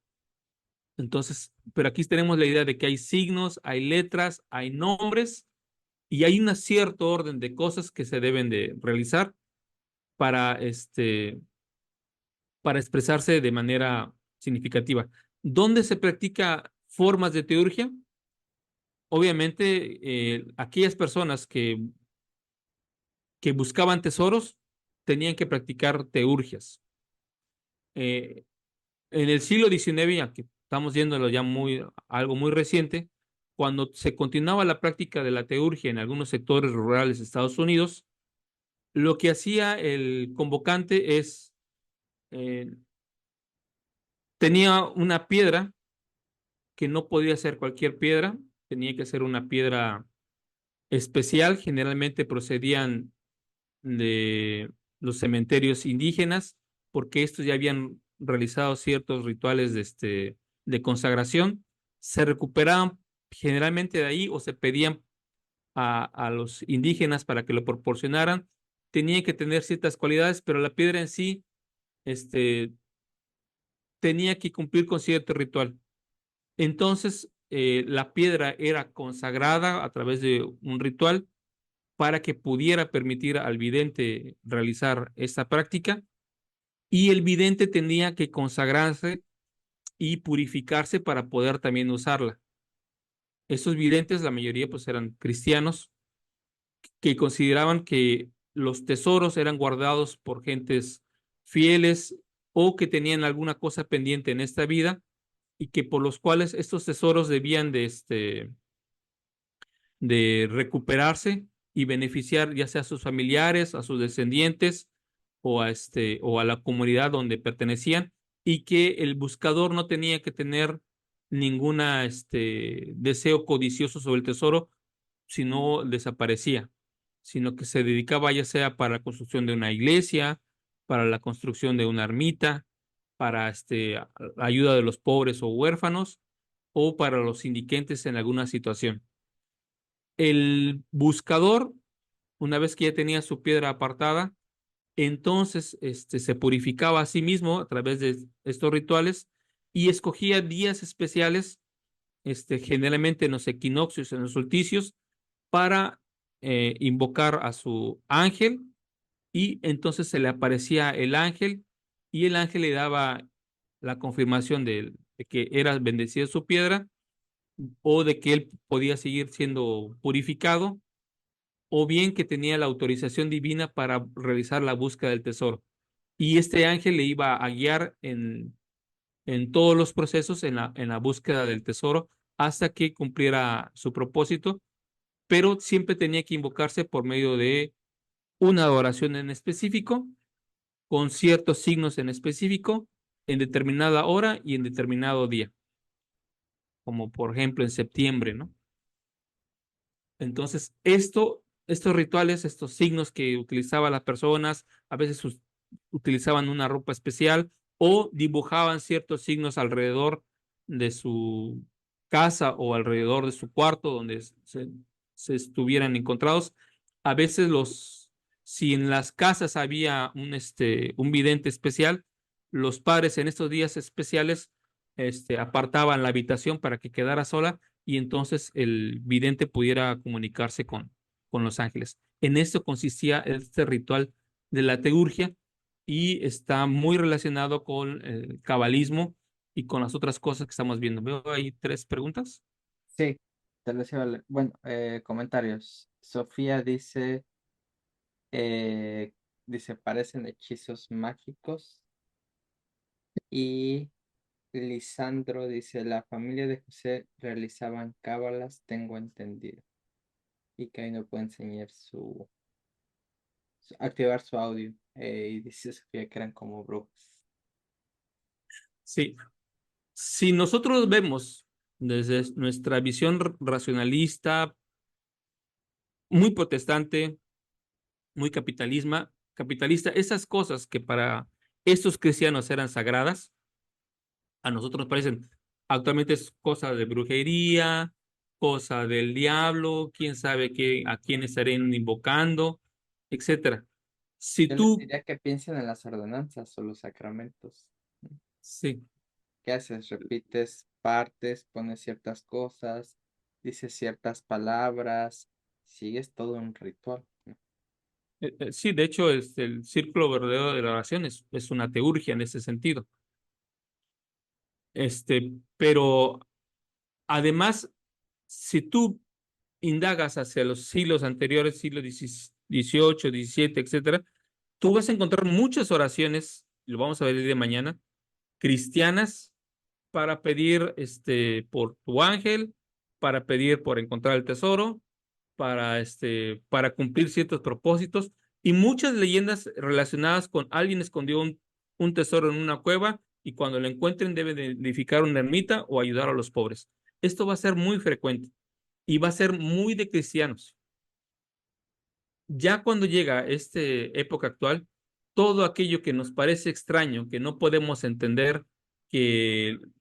Entonces, pero aquí tenemos la idea de que hay signos, hay letras, hay nombres y hay un cierto orden de cosas que se deben de realizar para, para expresarse de manera significativa. ¿Dónde se practica formas de teurgia? Obviamente, aquellas personas que buscaban tesoros tenían que practicar teurgias. Eh, en el siglo XIX, aunque estamos viéndolo ya algo muy reciente, cuando se continuaba la práctica de la teurgia en algunos sectores rurales de Estados Unidos, lo que hacía el convocante es eh, tenía una piedra que no podía ser cualquier piedra, tenía que ser una piedra especial, generalmente procedían de los cementerios indígenas, porque estos ya habían realizado ciertos rituales de consagración, se recuperaban generalmente de ahí o se pedían a los indígenas para que lo proporcionaran, tenía que tener ciertas cualidades, pero la piedra en sí este, tenía que cumplir con cierto ritual. Entonces, la piedra era consagrada a través de un ritual para que pudiera permitir al vidente realizar esta práctica y el vidente tenía que consagrarse y purificarse para poder también usarla. Estos videntes, la mayoría pues eran cristianos que consideraban que los tesoros eran guardados por gentes fieles o que tenían alguna cosa pendiente en esta vida y que por los cuales estos tesoros debían de recuperarse y beneficiar ya sea a sus familiares, a sus descendientes o a la comunidad donde pertenecían y que el buscador no tenía que tener ninguna deseo codicioso sobre el tesoro, sino desaparecía, sino que se dedicaba ya sea para la construcción de una iglesia, para la construcción de una ermita, para ayuda de los pobres o huérfanos o para los indigentes en alguna situación. El buscador, una vez que ya tenía su piedra apartada, entonces se purificaba a sí mismo a través de estos rituales y escogía días especiales, generalmente en los equinoccios, en los solsticios, para invocar a su ángel y entonces se le aparecía el ángel y el ángel le daba la confirmación de que era bendecida su piedra o de que él podía seguir siendo purificado o bien que tenía la autorización divina para realizar la búsqueda del tesoro. Y este ángel le iba a guiar en todos los procesos en la búsqueda del tesoro hasta que cumpliera su propósito, pero siempre tenía que invocarse por medio de una adoración en específico, con ciertos signos en específico, en determinada hora y en determinado día, como por ejemplo en septiembre, ¿no? Entonces, estos rituales, estos signos que utilizaban las personas, a veces utilizaban una ropa especial o dibujaban ciertos signos alrededor de su casa o alrededor de su cuarto donde se estuvieran encontrados. A veces si en las casas había un vidente especial, los padres en estos días especiales apartaban la habitación para que quedara sola y entonces el vidente pudiera comunicarse con los ángeles. En esto consistía este ritual de la teurgia y está muy relacionado con el cabalismo y con las otras cosas que estamos viendo. Veo ahí 3 preguntas. Sí, tal vez bueno, comentarios. Sofía eh, dice, parecen hechizos mágicos. Y Lisandro dice, la familia de José realizaban cábalas, tengo entendido. Y que ahí no puede enseñar activar su audio. Y dice Sofía que eran como brujos. Sí, si nosotros vemos desde nuestra visión racionalista, muy protestante, muy capitalista, esas cosas que para estos cristianos eran sagradas, a nosotros nos parecen actualmente es cosa de brujería, cosa del diablo, quién sabe a quién estarían invocando, etcétera. Si Yo les tú, diría que piensen en las ordenanzas o los sacramentos. sí, ¿Qué haces? Repites partes, pones ciertas cosas, dices ciertas palabras, sigues todo un ritual, ¿no? sí, de hecho, el círculo verdadero de la oración es una teurgia en ese sentido. Pero además, si tú indagas hacia los siglos anteriores, siglo XVIII, XVII, etcétera, tú vas a encontrar muchas oraciones, lo vamos a ver el día de mañana, cristianas para pedir por tu ángel, para pedir por encontrar el tesoro, para cumplir ciertos propósitos y muchas leyendas relacionadas con alguien escondió un tesoro en una cueva y cuando lo encuentren deben de edificar una ermita o ayudar a los pobres. Esto va a ser muy frecuente y va a ser muy de cristianos. Ya cuando llega esta época actual, todo aquello que nos parece extraño, que no podemos entender,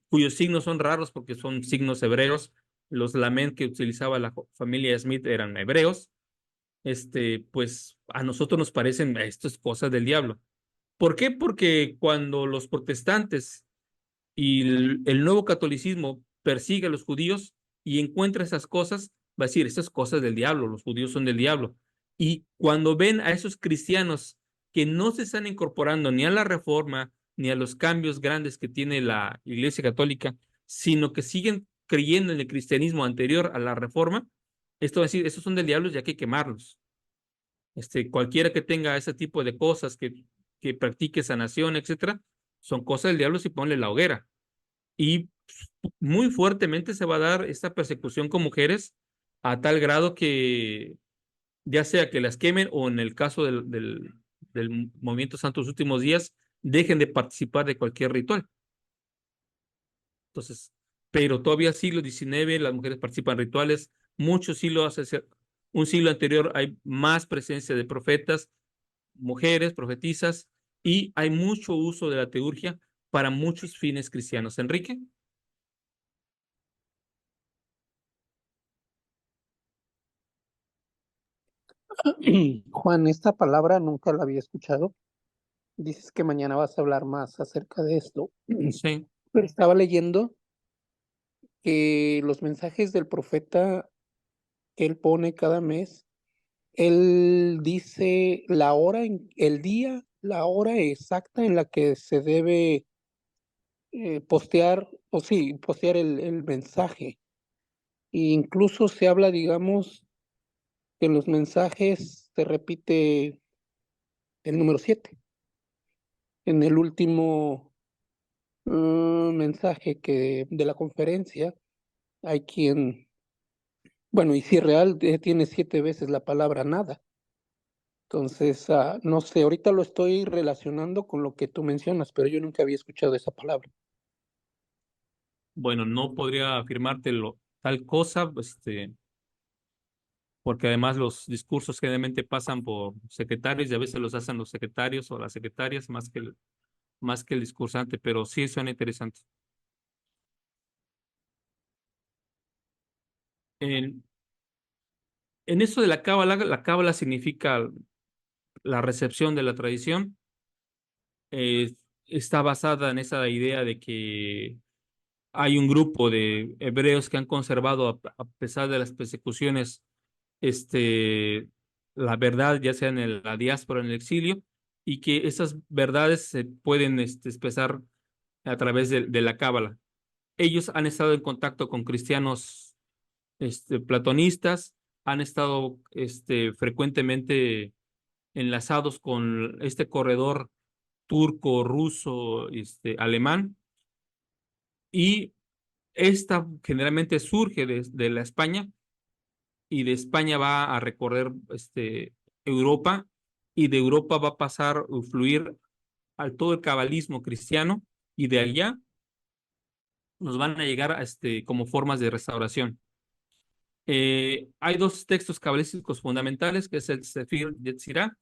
cuyos signos son raros porque son signos hebreos, los lament que utilizaba la familia Smith eran hebreos, pues a nosotros nos parecen, esto es cosa del diablo. ¿Por qué? Porque cuando los protestantes y el nuevo catolicismo persigue a los judíos y encuentra esas cosas, va a decir, estas cosas del diablo, los judíos son del diablo. Y cuando ven a esos cristianos que no se están incorporando ni a la reforma, ni a los cambios grandes que tiene la Iglesia Católica, sino que siguen creyendo en el cristianismo anterior a la reforma, esto va a decir, esos son del diablo y hay que quemarlos. Cualquiera que tenga ese tipo de cosas, que practique sanación, etcétera, son cosas del diablo si ponle la hoguera. Y muy fuertemente se va a dar esta persecución con mujeres a tal grado que ya sea que las quemen o en el caso del Movimiento Santos Últimos Días, dejen de participar de cualquier ritual. Entonces, pero todavía siglo XIX las mujeres participan en rituales, muchos siglos, un siglo anterior hay más presencia de profetas, mujeres, profetisas, y hay mucho uso de la teurgia para muchos fines cristianos. Enrique. Juan, esta palabra nunca la había escuchado. Dices que mañana vas a hablar más acerca de esto. Sí. Pero estaba leyendo que los mensajes del profeta que él pone cada mes, él dice el día, la hora exacta en la que se debe postear, o sí, postear el mensaje. E incluso se habla, digamos, que en los mensajes se repite el número 7. En el último mensaje de la conferencia hay quien, bueno, y si real tiene 7 veces la palabra nada. Entonces, no sé, ahorita lo estoy relacionando con lo que tú mencionas, pero yo nunca había escuchado esa palabra. Bueno, no podría afirmártelo tal cosa, porque además los discursos generalmente pasan por secretarios y a veces los hacen los secretarios o las secretarias más que el discursante, pero sí suena interesante. En, en eso de la cábala significa la recepción de la tradición. Está basada en esa idea de que hay un grupo de hebreos que han conservado, a pesar de las persecuciones, la verdad, ya sea en la diáspora o en el exilio, y que esas verdades se pueden expresar a través de la cábala. Ellos han estado en contacto con cristianos platonistas, han estado frecuentemente enlazados con este corredor turco, ruso, alemán, y esta generalmente surge de la España, y de España va a recorrer Europa, y de Europa va a pasar a fluir al todo el cabalismo cristiano, y de allá nos van a llegar como formas de restauración. Hay dos textos cabalísticos fundamentales, que es el Sefir Yetzirah.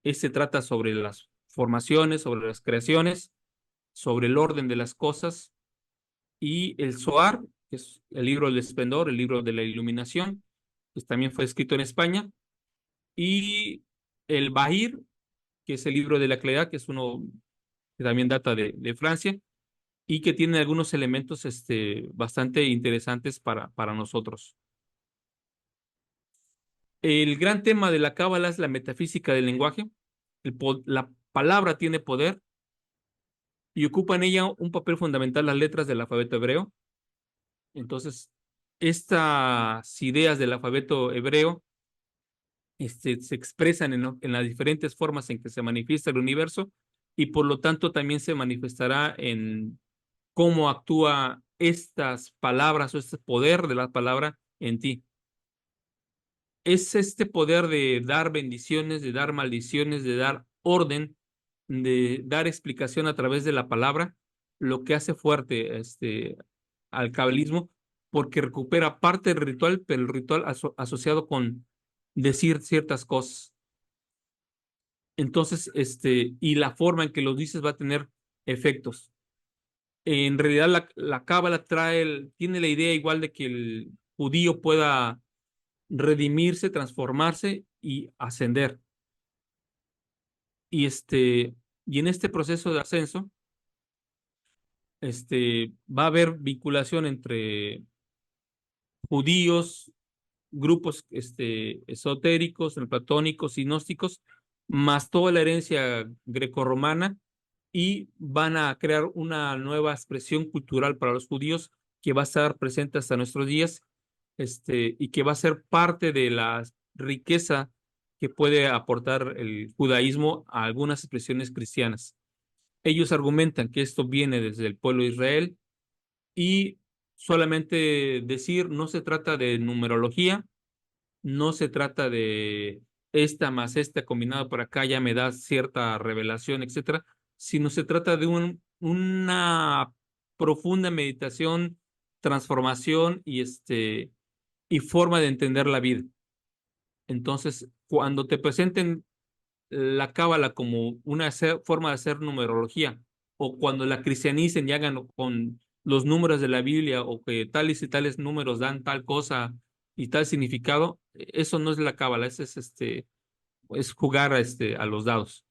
Este trata sobre las formaciones, sobre las creaciones, sobre el orden de las cosas, y el Zohar, que es el libro del esplendor, el libro de la iluminación, pues también fue escrito en España, y el Bahir, que es el libro de la claridad, que es uno que también data de Francia, y que tiene algunos elementos bastante interesantes para nosotros. El gran tema de la cábala es la metafísica del lenguaje. La palabra tiene poder y ocupa en ella un papel fundamental las letras del alfabeto hebreo. Entonces, estas ideas del alfabeto hebreo se expresan en las diferentes formas en que se manifiesta el universo, y por lo tanto también se manifestará en cómo actúa estas palabras o este poder de la palabra en ti. Es este poder de dar bendiciones, de dar maldiciones, de dar orden, de dar explicación a través de la palabra, lo que hace fuerte al cabalismo, porque recupera parte del ritual, pero el ritual asociado con decir ciertas cosas. Entonces, y la forma en que lo dices va a tener efectos. En realidad, la cábala tiene la idea igual de que el judío pueda redimirse, transformarse y ascender. Y y en este proceso de ascenso, va a haber vinculación entre judíos, grupos esotéricos, platónicos y gnósticos, más toda la herencia grecorromana, y van a crear una nueva expresión cultural para los judíos que va a estar presente hasta nuestros días, y que va a ser parte de la riqueza que puede aportar el judaísmo a algunas expresiones cristianas. Ellos argumentan que esto viene desde el pueblo de Israel, y solamente decir, no se trata de numerología, no se trata de esta más esta combinado por acá ya me da cierta revelación, etcétera, sino se trata de una profunda meditación, transformación y forma de entender la vida. Entonces, cuando te presenten la cábala como una forma de hacer numerología, o cuando la cristianicen y hagan con los números de la Biblia, o que tales y tales números dan tal cosa y tal significado, eso no es la cábala, es jugar a los dados.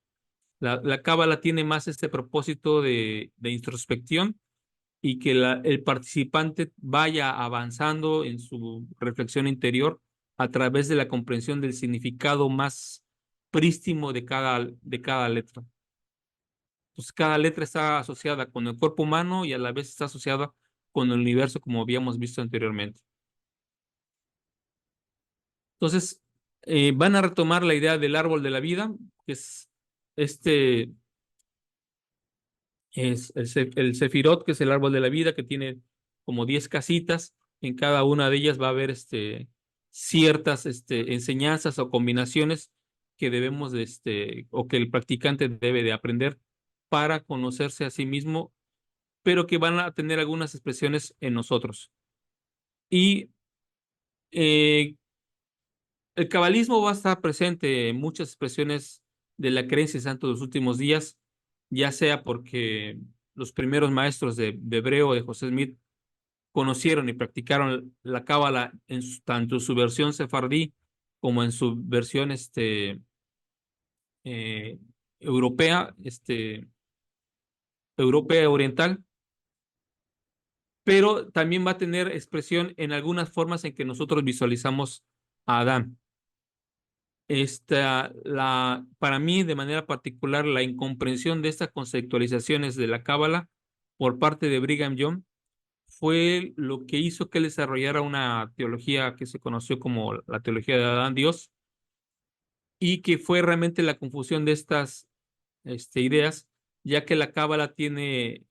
La cábala tiene más este propósito de introspección, y que el participante vaya avanzando en su reflexión interior a través de la comprensión del significado más prístimo de cada letra. Entonces, cada letra está asociada con el cuerpo humano y a la vez está asociada con el universo, como habíamos visto anteriormente. Entonces, van a retomar la idea del árbol de la vida, que es este, es el Sefirot, que es el árbol de la vida, que tiene como 10 casitas. En cada una de ellas va a haber ciertas enseñanzas o combinaciones que debemos o que el practicante debe de aprender para conocerse a sí mismo, pero que van a tener algunas expresiones en nosotros. Y eh, el cabalismo va a estar presente en muchas expresiones de la creencia santo de los últimos días, ya sea porque los primeros maestros de hebreo de José Smith conocieron y practicaron la cábala en tanto en su versión sefardí como en su versión eh, europea, europea oriental, pero también va a tener expresión en algunas formas en que nosotros visualizamos a Adán. Para mí, de manera particular, la incomprensión de estas conceptualizaciones de la Cábala por parte de Brigham Young fue lo que hizo que él desarrollara una teología que se conoció como la teología de Adán Dios, y que fue realmente la confusión de estas ideas, ya que la Cábala tiene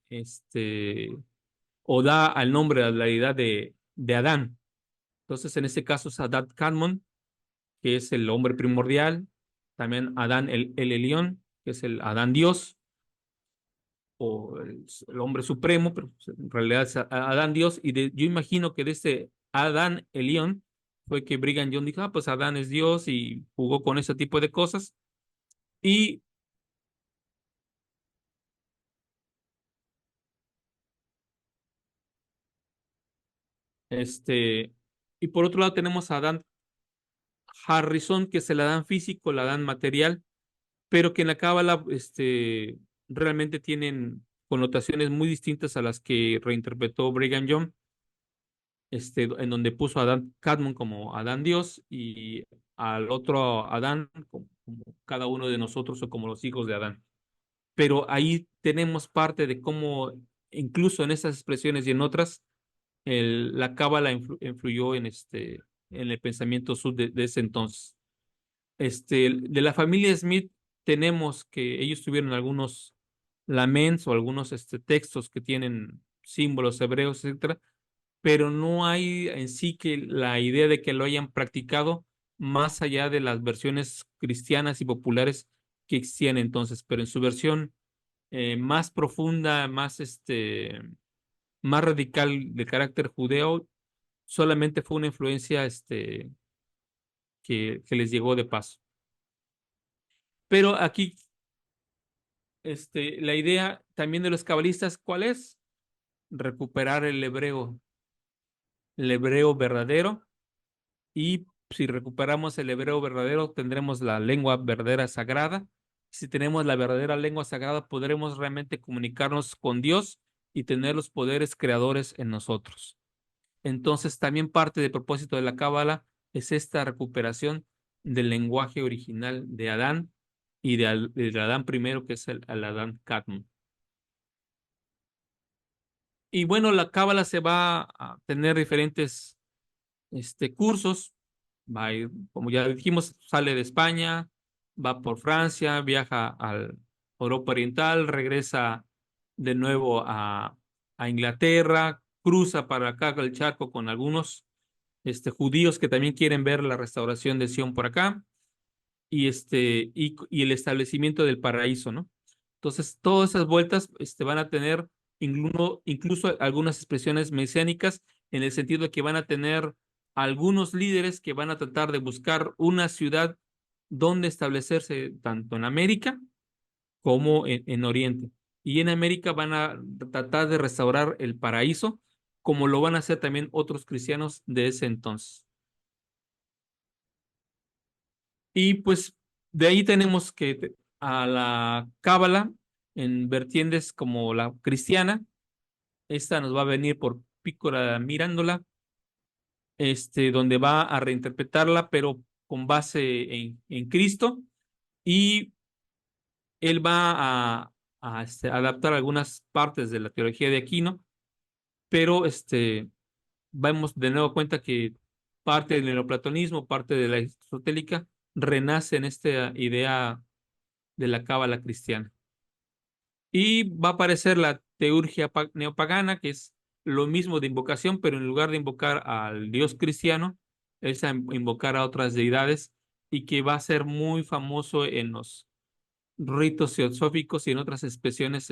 o da al nombre a la deidad de Adán. Entonces, en este caso es Adán Kadmon, que es el hombre primordial, también Adán el Elión, que es el Adán Dios, o el hombre supremo, pero en realidad es Adán Dios, y yo imagino que de este Adán Elión fue que Brigham Young dijo, pues Adán es Dios, y jugó con ese tipo de cosas, y este, y por otro lado tenemos a Adán Harrison, que es el Adán físico, el Adán material, pero que en la Cábala realmente tienen connotaciones muy distintas a las que reinterpretó Brigham Young, en donde puso a Adán Cadmon como Adán Dios y al otro Adán como cada uno de nosotros o como los hijos de Adán. Pero ahí tenemos parte de cómo, incluso en esas expresiones y en otras, la Cábala influyó en el pensamiento sud de ese entonces. De la familia Smith tenemos que ellos tuvieron algunos laments o algunos textos que tienen símbolos hebreos, etcétera, pero no hay en sí que la idea de que lo hayan practicado más allá de las versiones cristianas y populares que existían entonces, pero en su versión más profunda, más radical de carácter judeo, solamente fue una influencia que les llegó de paso. Pero aquí la idea también de los cabalistas, ¿cuál es? Recuperar el hebreo verdadero, y si recuperamos el hebreo verdadero, tendremos la lengua verdadera sagrada. Si tenemos la verdadera lengua sagrada, podremos realmente comunicarnos con Dios y tener los poderes creadores en nosotros. Entonces, también parte del propósito de la Cábala es esta recuperación del lenguaje original de Adán y de Adán primero, que es el Adán Cadmon. Y bueno, la Cábala se va a tener diferentes cursos. Va a ir, como ya dijimos, sale de España, va por Francia, viaja a Europa Oriental, regresa de nuevo a Inglaterra, cruza para acá el charco con algunos judíos que también quieren ver la restauración de Sion por acá, y el establecimiento del paraíso, ¿no? Entonces, todas esas vueltas van a tener incluso algunas expresiones mesiánicas, en el sentido de que van a tener algunos líderes que van a tratar de buscar una ciudad donde establecerse tanto en América como en Oriente. Y en América van a tratar de restaurar el paraíso, como lo van a hacer también otros cristianos de ese entonces. Y pues de ahí tenemos que a la Cábala en vertientes como la cristiana. Esta nos va a venir por Pícora Mirándola, donde va a reinterpretarla, pero con base en Cristo, y él va a adaptar algunas partes de la teología de Aquino, pero vemos de nuevo cuenta que parte del neoplatonismo, parte de la aristotélica, renace en esta idea de la cábala cristiana. Y va a aparecer la teurgia neopagana, que es lo mismo de invocación, pero en lugar de invocar al dios cristiano, es a invocar a otras deidades, y que va a ser muy famoso en los ritos teosóficos y en otras expresiones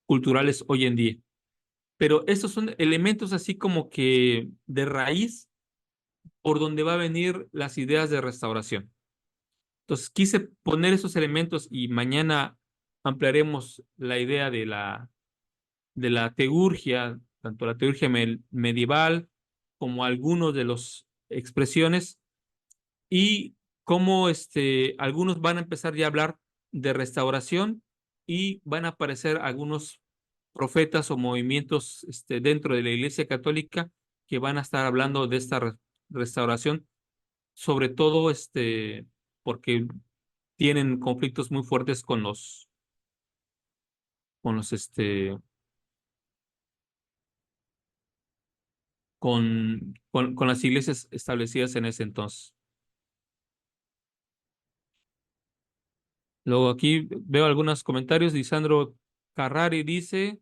culturales hoy en día. Pero estos son elementos así como que de raíz por donde va a venir las ideas de restauración. Entonces quise poner esos elementos, y mañana ampliaremos la idea de la teurgia, tanto la teurgia medieval como algunos de las expresiones, y cómo algunos van a empezar ya a hablar de restauración, y van a aparecer algunos profetas o movimientos dentro de la Iglesia Católica que van a estar hablando de esta restauración, sobre todo porque tienen conflictos muy fuertes con los con las iglesias establecidas en ese entonces. Luego aquí veo algunos comentarios. Lisandro Carrari dice,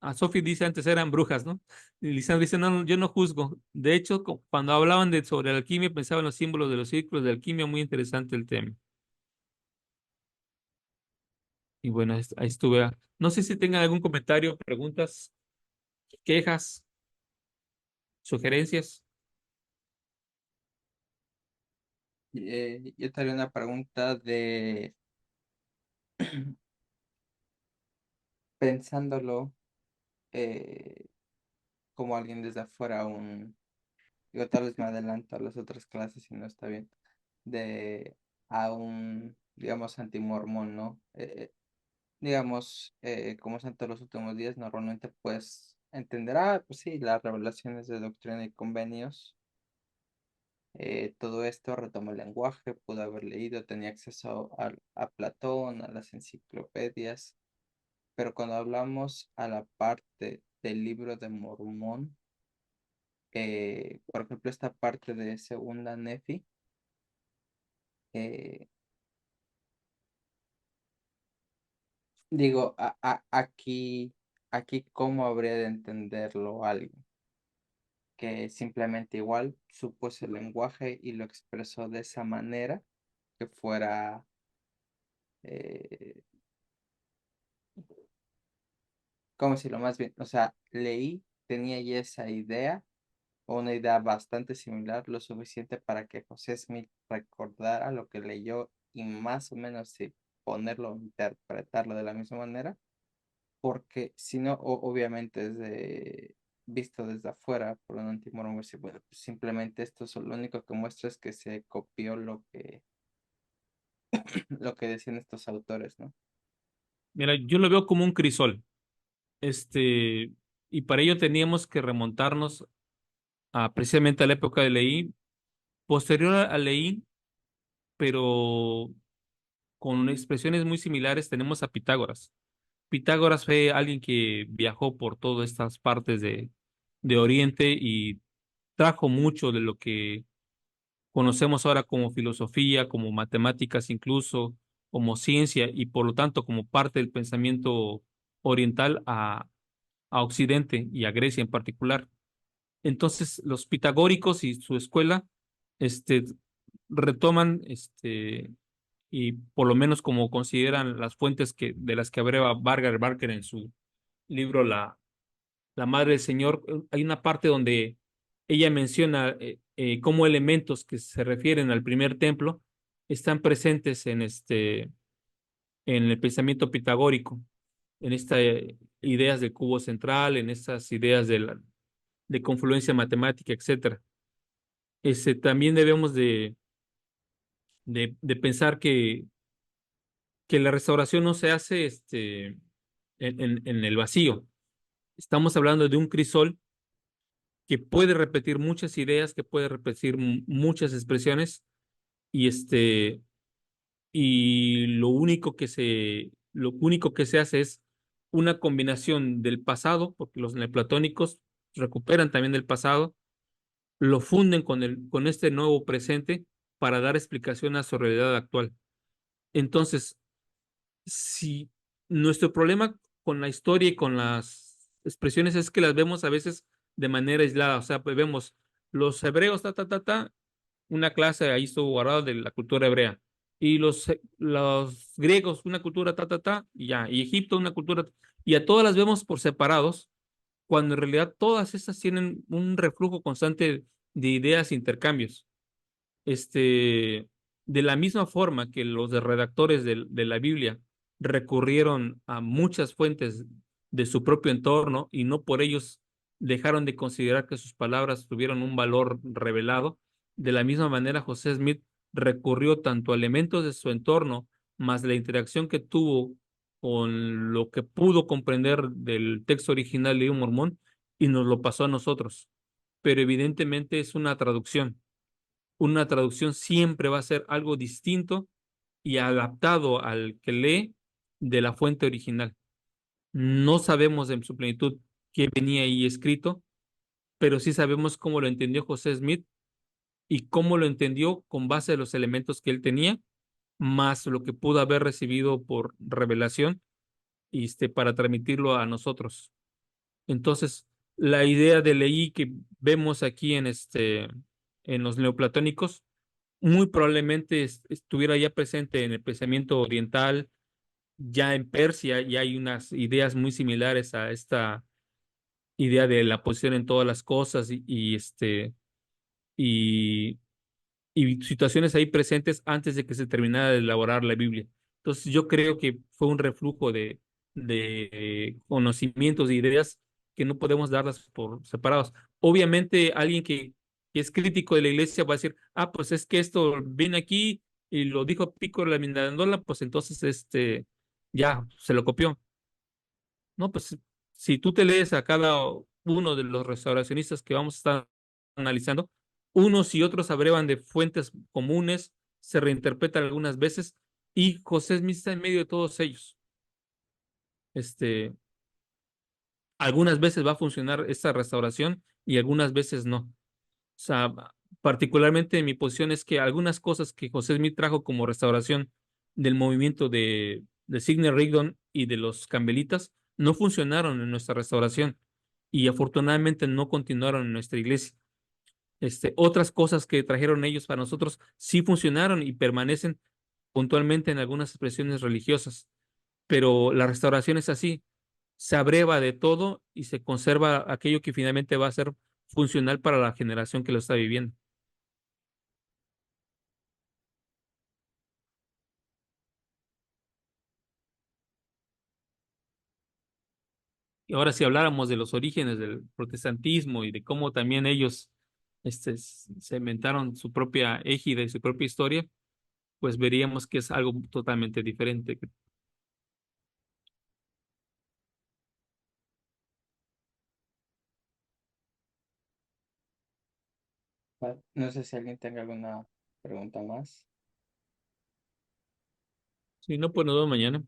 a Sofi dice antes eran brujas, ¿no? Y Lisandro dice, no, yo no juzgo. De hecho, cuando hablaban sobre la alquimia, pensaba en los símbolos de los círculos de alquimia, muy interesante el tema. Y bueno, ahí estuve. No sé si tengan algún comentario, preguntas, quejas, sugerencias. Yo te haría una pregunta de pensándolo eh, como alguien desde afuera, digo, tal vez me adelanto a las otras clases y no está bien, de a un, digamos, antimormón, ¿no? Digamos, como es en todos los últimos días, normalmente pues entenderá, pues sí, las revelaciones de Doctrina y Convenios. Todo esto retomó el lenguaje, pudo haber leído, tenía acceso a Platón, a las enciclopedias, pero cuando hablamos a la parte del libro de Mormón, por ejemplo, esta parte de Segunda Nefi, eh, digo, aquí, ¿cómo habría de entenderlo alguien? Que simplemente igual supo ese lenguaje y lo expresó de esa manera, que fuera, eh, ¿cómo decirlo? Más bien, o sea, leí, tenía ya esa idea, o una idea bastante similar, lo suficiente para que José Smith recordara lo que leyó y más o menos sí, ponerlo, interpretarlo de la misma manera, porque si no, obviamente visto desde afuera por un antimormón, bueno, pues simplemente lo único que muestra es que se copió lo que decían estos autores, ¿no? Mira, yo lo veo como un crisol. Y para ello teníamos que remontarnos precisamente a la época de Leí, posterior a Leí, pero con expresiones muy similares, tenemos a Pitágoras. Pitágoras fue alguien que viajó por todas estas partes de Oriente, y trajo mucho de lo que conocemos ahora como filosofía, como matemáticas incluso, como ciencia, y por lo tanto como parte del pensamiento oriental a Occidente y a Grecia en particular. Entonces, los pitagóricos y su escuela, este, retoman, y por lo menos como consideran las fuentes de las que abreva Vargas Barker en su libro La Madre del Señor, hay una parte donde ella menciona cómo elementos que se refieren al primer templo están presentes en el pensamiento pitagórico, en estas ideas del cubo central, en estas ideas de confluencia matemática, etcétera. También debemos de pensar que la restauración no se hace en el vacío. Estamos hablando de un crisol que puede repetir muchas ideas, que puede repetir muchas expresiones, y y lo único que se hace es una combinación del pasado, porque los neoplatónicos recuperan también del pasado, lo funden con este nuevo presente para dar explicación a su realidad actual. Entonces, si nuestro problema con la historia y con las expresiones es que las vemos a veces de manera aislada, o sea, pues vemos los hebreos, una clase ahí estuvo guardada de la cultura hebrea, y los griegos, una cultura, y ya, y Egipto, una cultura, y a todas las vemos por separados, cuando en realidad todas estas tienen un reflujo constante de ideas e intercambios. Este, de la misma forma que los redactores de la Biblia recurrieron a muchas fuentes de su propio entorno y no por ellos dejaron de considerar que sus palabras tuvieron un valor revelado, de la misma manera José Smith recurrió tanto a elementos de su entorno, más la interacción que tuvo con lo que pudo comprender del texto original de un mormón y nos lo pasó a nosotros. Pero evidentemente es una traducción siempre va a ser algo distinto y adaptado al que lee de la fuente original. No sabemos en su plenitud qué venía ahí escrito, pero sí sabemos cómo lo entendió José Smith y cómo lo entendió con base a los elementos que él tenía, más lo que pudo haber recibido por revelación para transmitirlo a nosotros. Entonces, la idea de leí que vemos aquí en los neoplatónicos muy probablemente estuviera ya presente en el pensamiento oriental, ya en Persia, ya hay unas ideas muy similares a esta idea de la posición en todas las cosas y, y situaciones ahí presentes antes de que se terminara de elaborar la Biblia. Entonces yo creo que fue un reflujo de conocimientos, de ideas que no podemos darlas por separados. Obviamente alguien que es crítico de la iglesia va a decir, ah, pues es que esto viene aquí y lo dijo Pico la Mirandola, pues entonces ya se lo copió. No, pues si tú te lees a cada uno de los restauracionistas que vamos a estar analizando, unos y otros abrevan de fuentes comunes, se reinterpretan algunas veces, y José Smith está en medio de todos ellos. Algunas veces va a funcionar esta restauración y algunas veces no. O sea, particularmente mi posición es que algunas cosas que José Smith trajo como restauración del movimiento de Sidney Rigdon y de los Campbellitas no funcionaron en nuestra restauración y afortunadamente no continuaron en nuestra iglesia. Otras cosas que trajeron ellos para nosotros sí funcionaron y permanecen puntualmente en algunas expresiones religiosas, pero la restauración es así, se abreva de todo y se conserva aquello que finalmente va a ser funcional para la generación que lo está viviendo. Y ahora, si habláramos de los orígenes del protestantismo y de cómo también ellos se inventaron su propia égida y su propia historia, pues veríamos que es algo totalmente diferente. Vale, no sé si alguien tenga alguna pregunta más. Si no, pues nos vemos mañana.